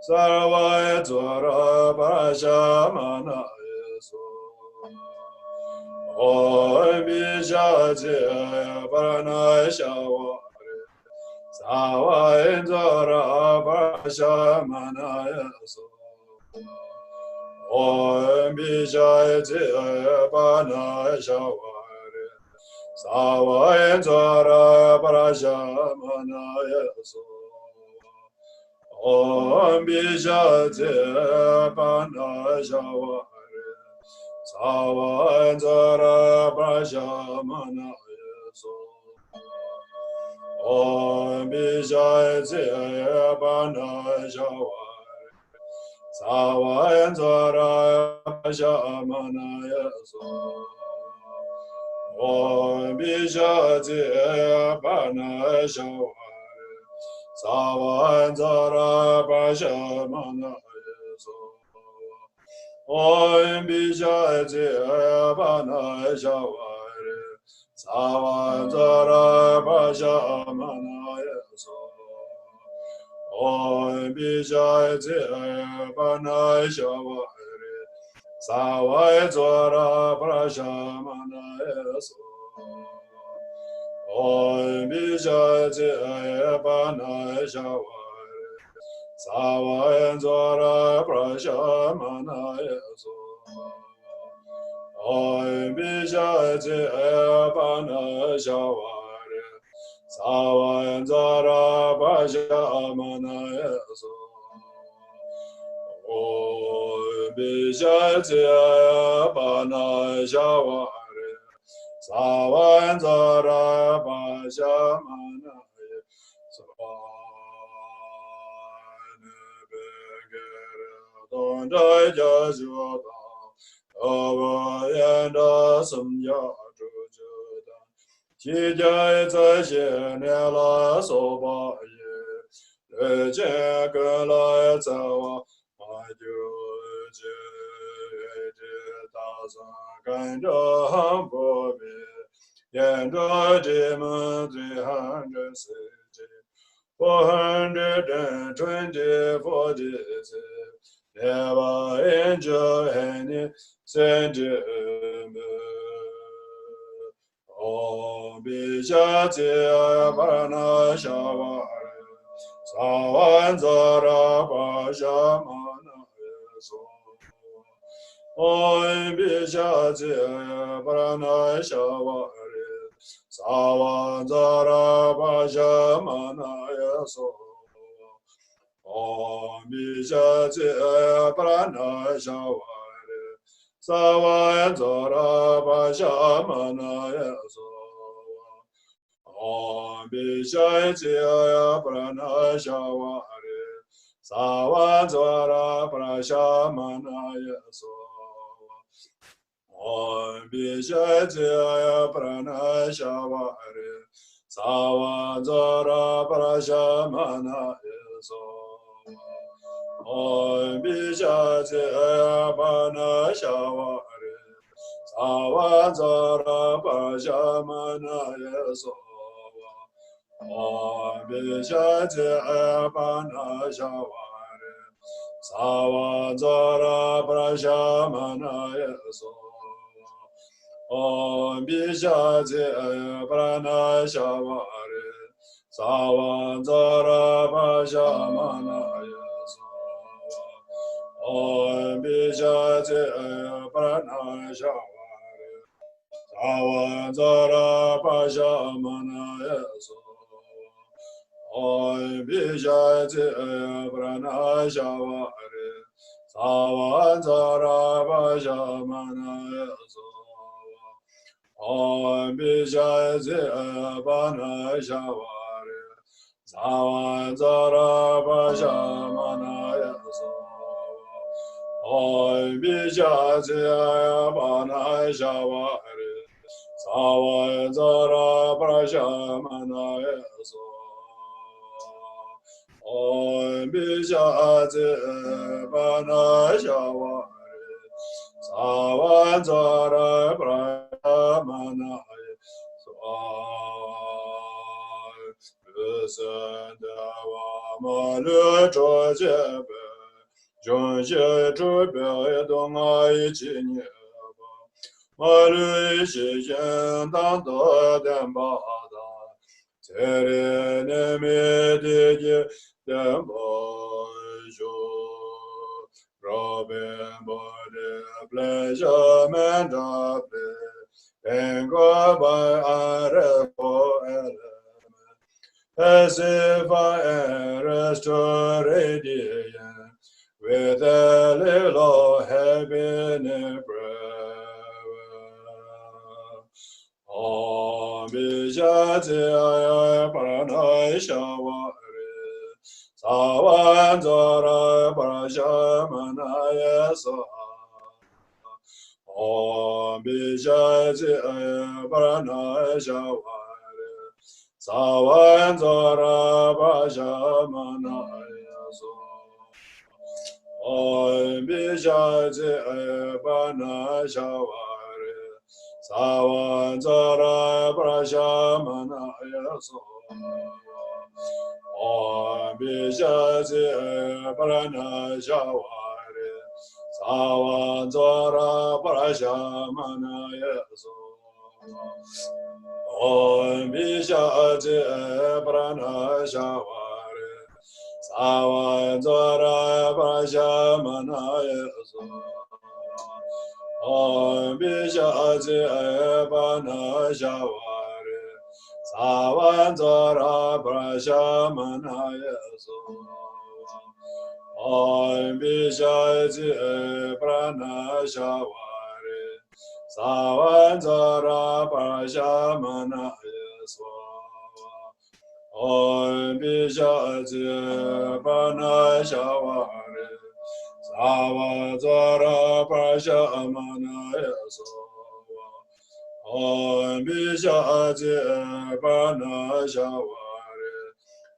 Savanzara Pashamana Om Bishati Parnashavari Savanzara Pashamanaya Om Bishati Parnashavari Savanzara Pashamanaya Om Bishati Parnashavari Savanzara Pashamanaya Om Bishati Parnashavari Savanzara Pashamanaya Om Bishati Parnashavari Savanzara Pashamanaya Om Bishati Parnashavari Savanzara Pashamanaya Om Bishati Parnashavari Savanzara Pashamanaya Om Bishati Parnashavari Savanzara Pashamanaya Om Bishati Parnashavari Savanzara Pashamanaya Om Bishati Parnashavari Savanzara Pashamanaya Donda Jajota Avayanda Samya Jujada Chijay Zashe Nela Soba Ye Leche Gala Zawa Majuji Taza Ganda Hambobi Yendo Demon 360 424 days never enjoy any sentiment. Om Bishati Parnashavari Savanzara Pashamanaya Om Bishati Parnashavari Savanzara Pashamanaya Om Bishati Parnashavari Savanzara Pashamanaya Om Bishati Parnashavari Savanzara Pashamanaya Om Vishatya Parnashavari Savanzara Parashamana Yeso Om Vishatya Parnashavari Savanzara Parashamana Yeso Om Vishatya Parnashavari Savanzara Parashamana Yeso Om Vishatya Parnashavari Savanzara Parashamana Yeso Om Vishatya Parnashavari Savanzara Parashamana Yeso Om Vishatya Parnashavari Savanzara Parashamana Yeso Om Vishatya Parnashavari Savanzara Parashamana Yeso Om Vishatya Parnashavari Savanzara Parashamana Yeso Om Vishatya Parnashavari Savanzara Parashamana Yeso Lama Choedak as if I am restored with a little happiness. Om Vishatya Parnashavari Savanzara Parashamana Yeso Om Vishatya Parnashavari Savanzara Parashamana Yeso Om Vishatya Parnashavari Savanzara Parashamana Yeso Om Vishatya Parnashavari Savanzara Parashamana Yeso Om Vishatya Parnashavari Savanzara Parashamana Yeso Om Vishatya Parnashavari Savanzara Parashamana Yeso Om Vishatya Parnashavari Savanzara Parashamana Yeso Om Vishatya Parnashavari Savanzara Parashamana Yeso Om Vishatya Parnashavari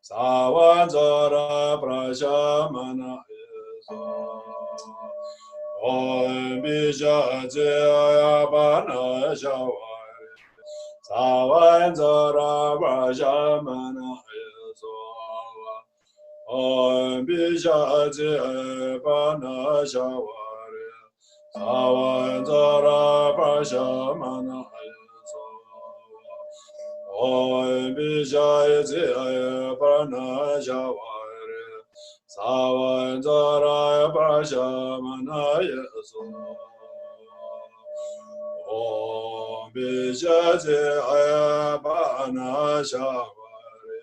Savanzara Parashamana Yeso Om Vishatya Parnashavari Savanzara Parashamana Yeso Om Vishatya Parnashavari Savanzara Parashamana Yeso Om Vishatya Parnashavari Savanzara Parashamana Yeso Om Vishatya Parnashavari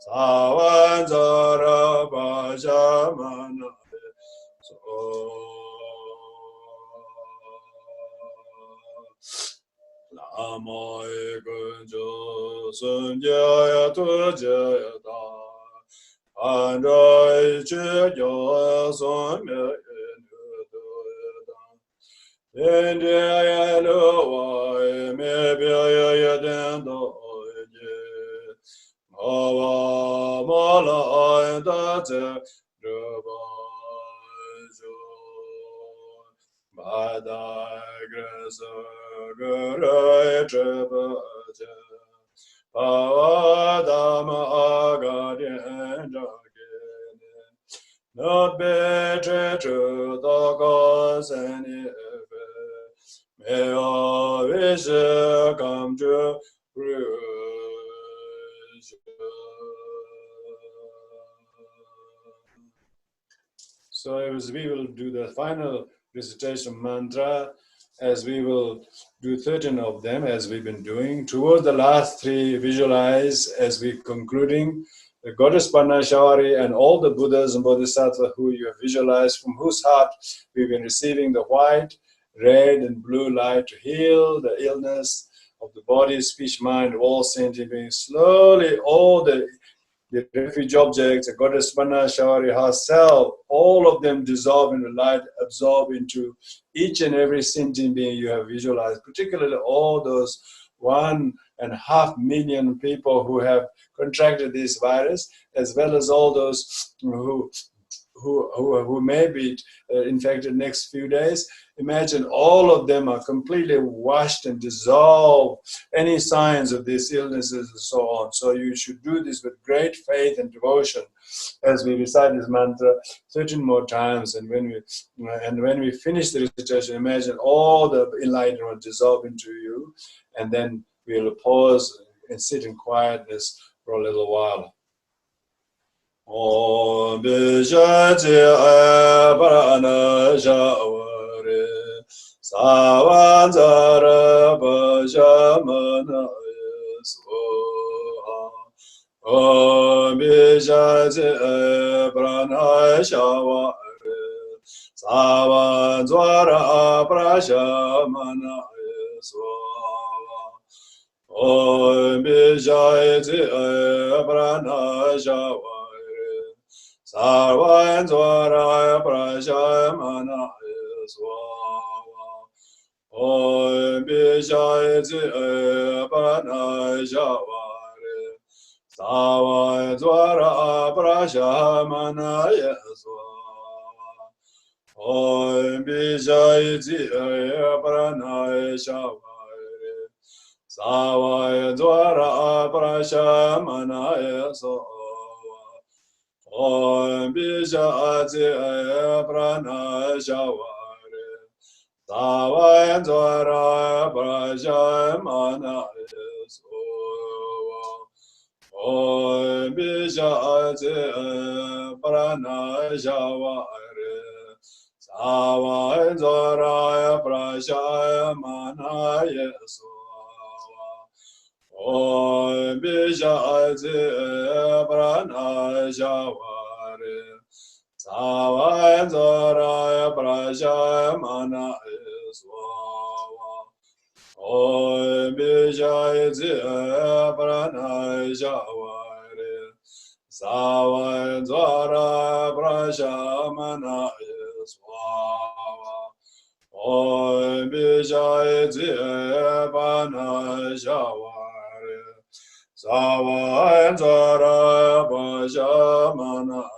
Savanzara Parashamana Yeso Lama Sunjaya Tujaya Andrai Chaya Sunmya India no maybe I dendo Awa mala and that's Bada grasa gurai trebaja Pawadama agadien jagene Not better to the gods and if may our wish come to fruition. So as we will do the final recitation mantra, as we will do 13 of them, as we've been doing. Towards the last three, visualize as we're concluding the goddess Parnashavari and all the Buddhas and Bodhisattvas who you have visualized, from whose heart we've been receiving the white, red, and blue light to heal the illness of the body, speech, mind, of all sentient beings. Slowly, all the refuge objects, the goddess Parnashavari herself, all of them dissolve into light, absorb into each and every sentient being you have visualized, particularly all those 1.5 million people who have contracted this virus, as well as all those who may be infected next few days. Imagine all of them are completely washed and dissolved, any signs of these illnesses and so on. So you should do this with great faith and devotion as we recite this mantra 13 more times. And when we finish the recitation, imagine all the enlightenment dissolve into you, and then we'll pause and sit in quietness for a little while. Om Bijati Parnashavari Savanzara Bhajamana Swaha Om Bijati Parnashavari Savanzara Bhajamana Swaha Om Bijati Parnashavari Sarvanzvaraya Prashamanaya Swava Om Bijayati Panashavari Sarvanzvaraya Prashamanaya Swava Om Bijayati Panashavari Sarvanzvaraya Prashamanaya Swava Om Bijati Pranashavari Savanzara Prajamanaya Sova Om Bijati Pranashavari Savanzara Prajamanaya Sova Om Bijati Pranashavari Savanzara Prajamanaya Swava Om Bijati Pranashavari Savanzara Prajamanaya Swava Om Bijati Pranashavari Savanzara Prajamanaya Om Bijati Paranashavari Savanzara Prajamanaya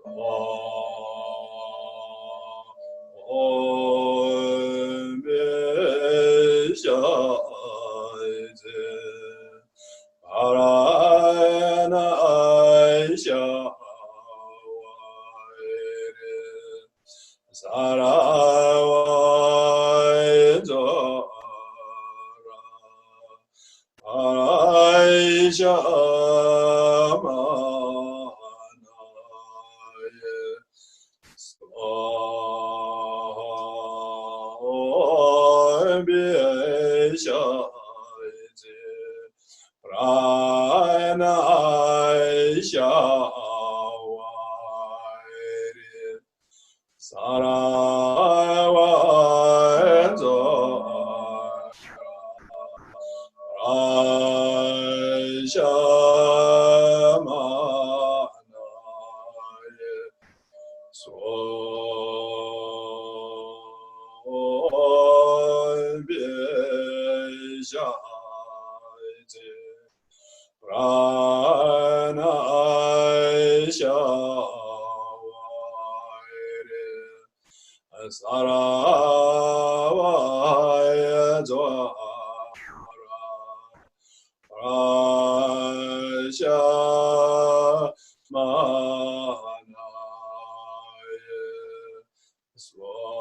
Om Bijati Pranashavari Savanzara Prajamanaya Swava Parnashavari Saravaya Jwara Prashamanaya Swaha.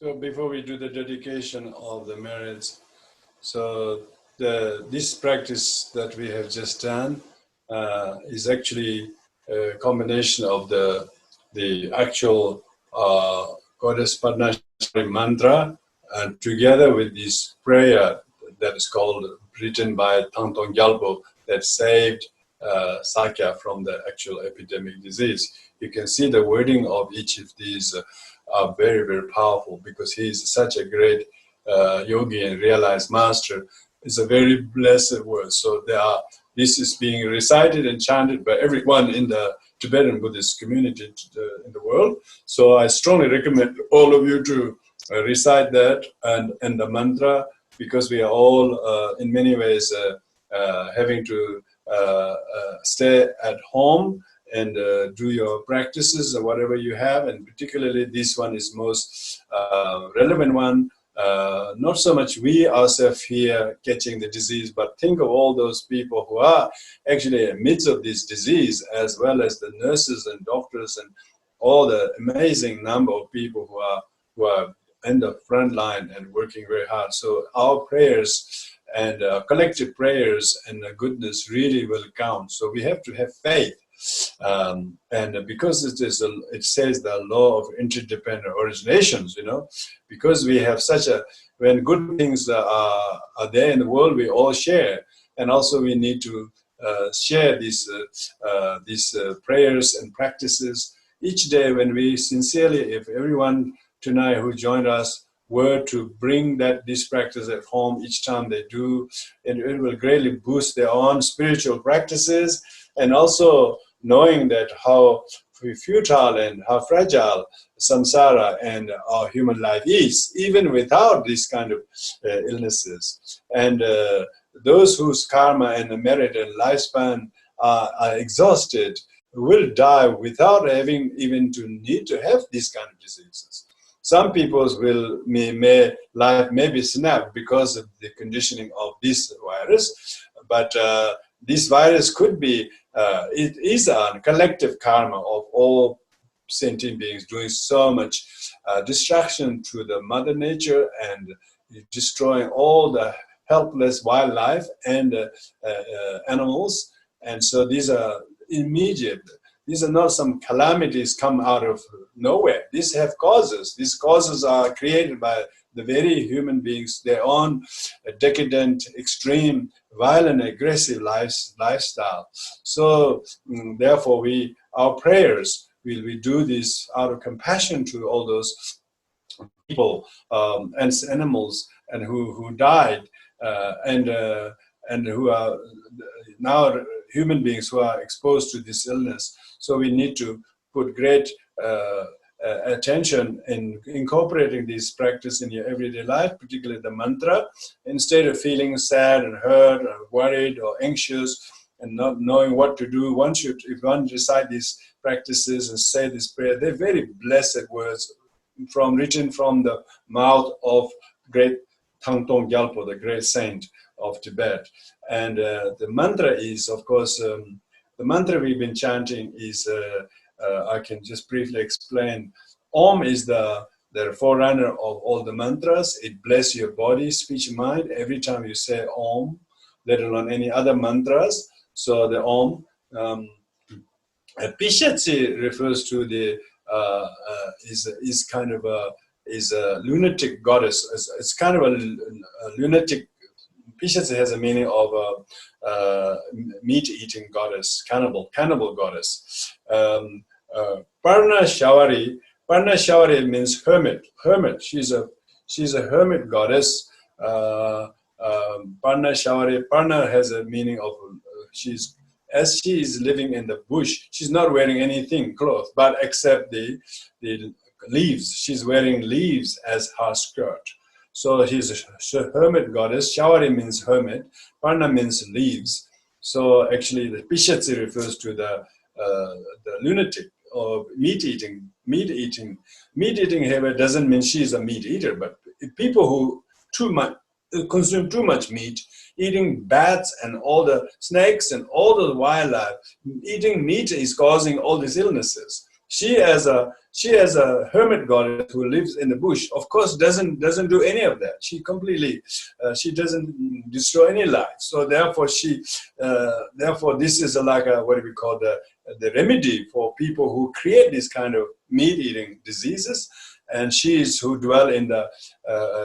So before we do the dedication of the merits, so this practice that we have just done is actually a combination of the actual Goddess Parnashavari mantra, and together with this prayer that is called, written by Tangtong Gyalpo, that saved Sakya from the actual epidemic disease. You can see the wording of each of these are very, very powerful, because he is such a great yogi and realized master. It's a very blessed word. So this is being recited and chanted by everyone in the Tibetan Buddhist community in the world. So I strongly recommend all of you to recite that and the mantra, because we are all in many ways having to stay at home and do your practices or whatever you have, and particularly this one is most relevant one. Not so much we ourselves here catching the disease, but think of all those people who are actually amidst of this disease, as well as the nurses and doctors and all the amazing number of people who are in the front line and working very hard. So our prayers and collective prayers and goodness really will count. So we have to have faith. And because it says the law of interdependent originations, because we have when good things are there in the world, we all share. And also we need to share these prayers and practices each day, when we sincerely, if everyone tonight who joined us were to bring this practice at home each time they do, and it will greatly boost their own spiritual practices, and also knowing that how futile and how fragile samsara and our human life is, even without these kind of illnesses. And those whose karma and merit and lifespan are exhausted will die without having even to need to have these kind of diseases. Some people's life may be snapped because of the conditioning of this virus, but this virus could be, it is a collective karma of all sentient beings doing so much destruction to the mother nature and destroying all the helpless wildlife and animals. And so these are immediate. These are not some calamities come out of nowhere. These have causes. These causes are created by the very human beings, their own decadent, extreme, violent, aggressive lifestyle. So therefore our prayers, we do this out of compassion to all those people and animals and who died and who are now human beings who are exposed to this illness. So we need to put great attention in incorporating this practice in your everyday life, particularly the mantra. Instead of feeling sad and hurt or worried or anxious and not knowing what to do, if one recite these practices and say this prayer, they're very blessed words, written from the mouth of great Thangtong Gyalpo, the great saint of Tibet. And the mantra is, of course, the mantra we've been chanting is, I can just briefly explain. Om is the forerunner of all the mantras. It blesses your body, speech, mind every time you say Om, let alone any other mantras. So the Om. Pishatsi refers to the is kind of a lunatic goddess. It's kind of a lunatic. Pishatsi has a meaning of a meat-eating goddess, cannibal goddess. Parnashavari means hermit. She's a hermit goddess. Parnashavari. Parna has a meaning of as she is living in the bush, she's not wearing anything, clothes, but except the leaves. She's wearing leaves as her skirt. So she's a hermit goddess. Shavari means hermit. Parna means leaves. So actually the Pishatsi refers to the lunatic or meat-eating. Meat-eating, however, doesn't mean she's a meat eater, but people who consume too much meat, eating bats and all the snakes and all the wildlife, eating meat is causing all these illnesses. She as a hermit goddess who lives in the bush, of course, doesn't do any of that. She completely, she doesn't destroy any life. So therefore, this is like what do we call the remedy for people who create this kind of meat-eating diseases. And she is who dwell in the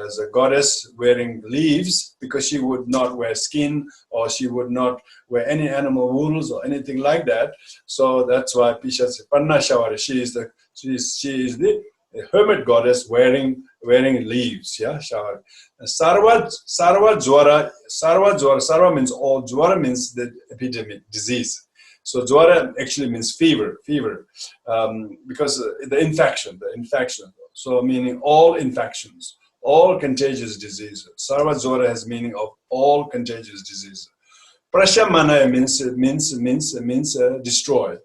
as a goddess wearing leaves, because she would not wear skin, or she would not wear any animal wools or anything like that. So that's why Pishatsi Parnashavari, she is the hermit goddess wearing leaves. Yeah, Shavari. Sarva means all. Jwara means the epidemic disease. So Jwara actually means fever, because the infection. So meaning all infections, all contagious diseases. Sarva Jwara has meaning of all contagious diseases. Prashamana means destroy.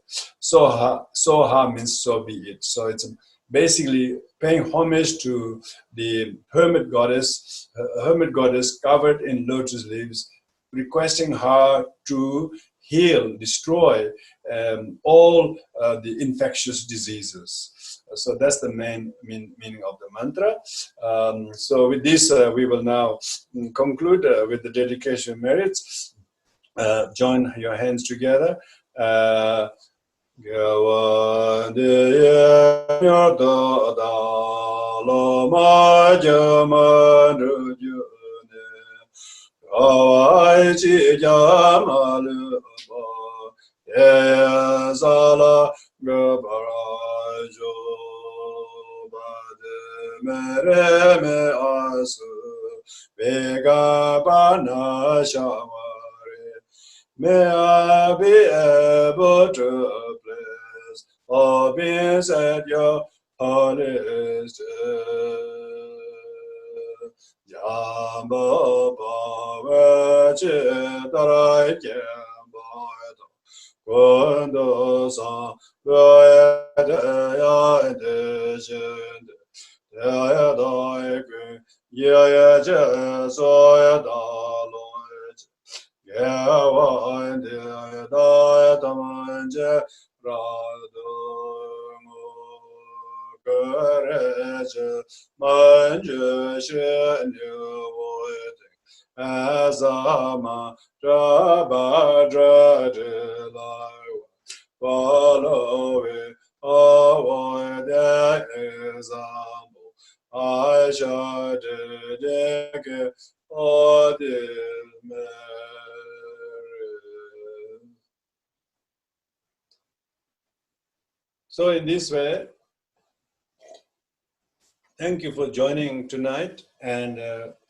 Soha means so be it. So it's basically paying homage to the hermit goddess covered in lotus leaves, requesting her to heal, destroy all the infectious diseases. So that's the main meaning of the mantra. So with this, we will now conclude with the dedication merits. Join your hands together. Mereme asu vega Parnashavari, may I be able to bless all beings at your holiest Jamba Bhava Chitarai Jamba Quando Sa Vaya Deshende Ya dai gu ya je so ya da lo ya wa de da ta man je ra do mo ge re je man je she ne wo de azama ra ba dra de la wa lo we o de azama I shall dedicate all the merit. So in this way, thank you for joining tonight, and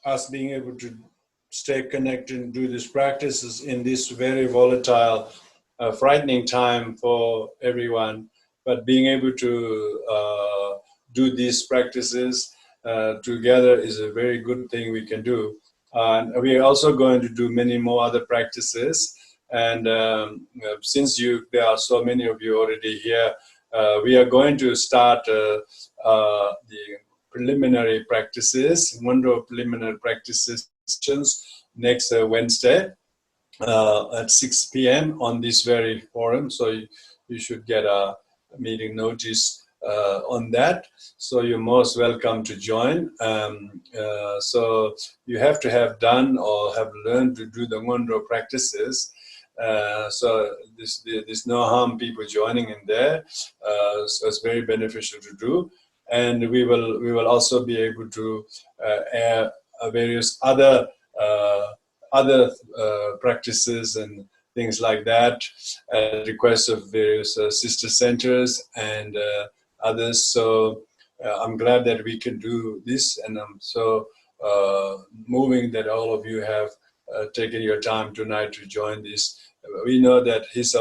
us being able to stay connected and do these practices in this very volatile, frightening time for everyone, but being able to do these practices together is a very good thing we can do. And we are also going to do many more other practices. And since there are so many of you already here, we are going to start the preliminary practices, Mundo preliminary practices next Wednesday at 6 p.m. on this very forum. So you should get a meeting notice on that. So you're most welcome to join. So you have to have done or have learned to do the Mundo practices. So there's no harm people joining in there. So it's very beneficial to do. And we will also be able to air various other practices and things like that at request of various sister centers and others. So I'm glad that we can do this, and I'm so moving that all of you have taken your time tonight to join this. We know that His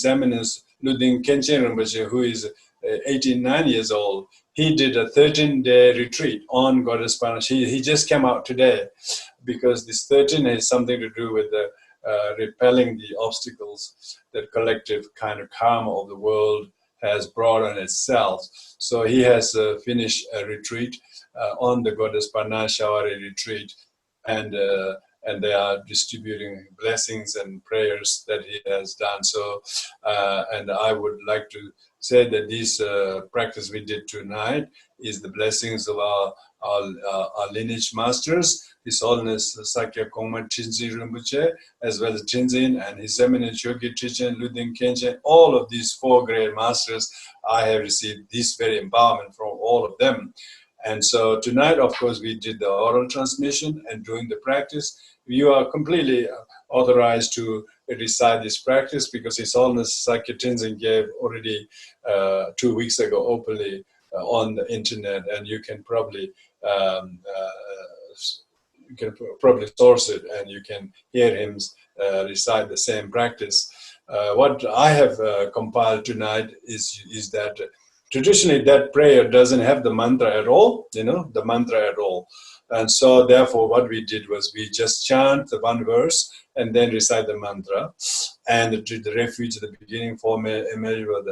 Eminence Luding Khenchen Rinpoche, who is 89 years old, he did a 13-day retreat on Goddess Parnashavari. He just came out today, because this 13 has something to do with the repelling the obstacles that collective kind of karma of the world has brought on itself. So he has finished a retreat on the Goddess Parnashavari retreat, and they are distributing blessings and prayers that he has done. So, and I would like to say that this practice we did tonight is the blessings of our lineage masters, His Holiness Sakya Kongma Tenzin Rinpoche, as well as Tenzin and His Eminence Chogyam Trikchen, Luding Khenchen. All of these four great masters, I have received this very empowerment from all of them. And so tonight, of course, we did the oral transmission, and during the practice, you are completely authorized to recite this practice, because His Holiness Sakya Tenzin gave already 2 weeks ago openly on the internet, and you can probably source it, and you can hear him recite the same practice. What I have compiled tonight is that traditionally that prayer doesn't have the mantra at all, the mantra at all. And so therefore what we did was we just chant the one verse and then recite the mantra, and the refuge at the beginning, form immeasurable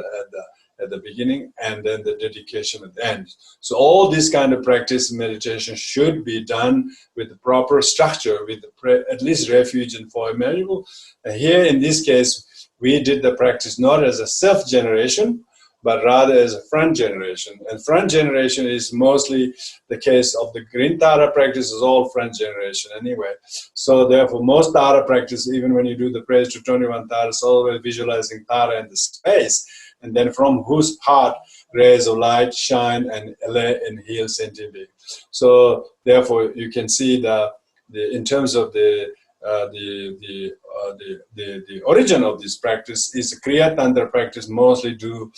at the beginning, and then the dedication at the end. So all this kind of practice meditation should be done with the proper structure, with at least refuge and form immeasurable. Here in this case, we did the practice not as a self-generation, but rather as a front generation. And front generation is mostly the case of the Green Tara practice, is all front generation anyway. So therefore, most Tara practice, even when you do the praise to 21 Tara, is always visualizing Tara in the space, and then from whose heart rays of light shine and allay and heal sentient being. So therefore, you can see in terms of the origin of this practice is a Kriya Tantra practice, mostly do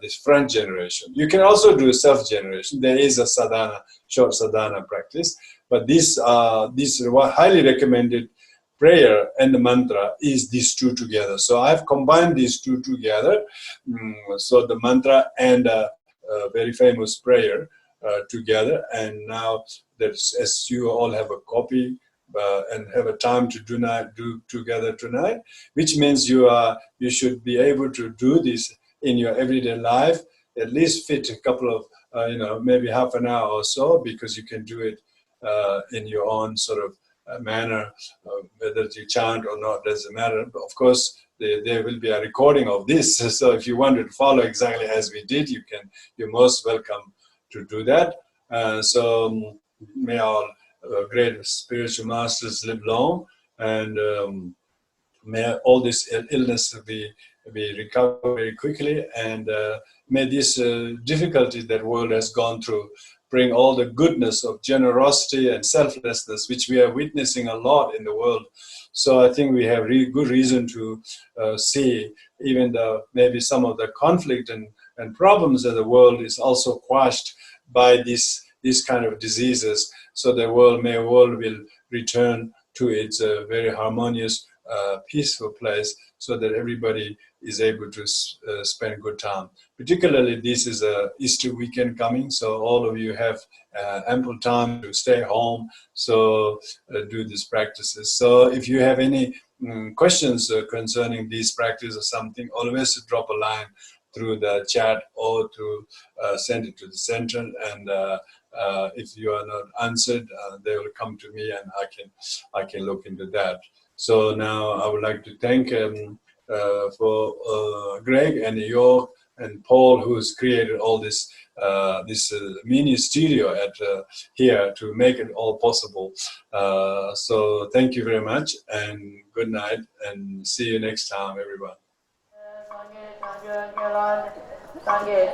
this front generation. You can also do self-generation. There is a sadhana, short sadhana practice, but this highly recommended prayer and the mantra is these two together. So I've combined these two together. So the mantra and a very famous prayer together. And now that as you all have a copy, and have a time to do together tonight, which means you should be able to do this in your everyday life, at least fit a couple of, maybe half an hour or so, because you can do it in your own sort of manner, whether you chant or not doesn't matter. But of course, there will be a recording of this, so if you wanted to follow exactly as we did, you're most welcome to do that. So may our great spiritual masters live long, and may all this illness be recovered very quickly, and may this difficulty that the world has gone through bring all the goodness of generosity and selflessness, which we are witnessing a lot in the world. So I think we have really good reason to see, even though maybe some of the conflict and problems of the world is also quashed by these kind of diseases, so the world will return to its very harmonious, peaceful place, so that everybody is able to spend good time. Particularly, this is a Easter weekend coming, so all of you have ample time to stay home, so do these practices. So if you have any questions concerning these practices or something, always drop a line through the chat or to send it to the center, and if you are not answered, they will come to me, and I can look into that. So now I would like to thank for Greg and York and Paul, who's created all this mini studio at here to make it all possible. So thank you very much, and good night, and see you next time, everyone. Sangye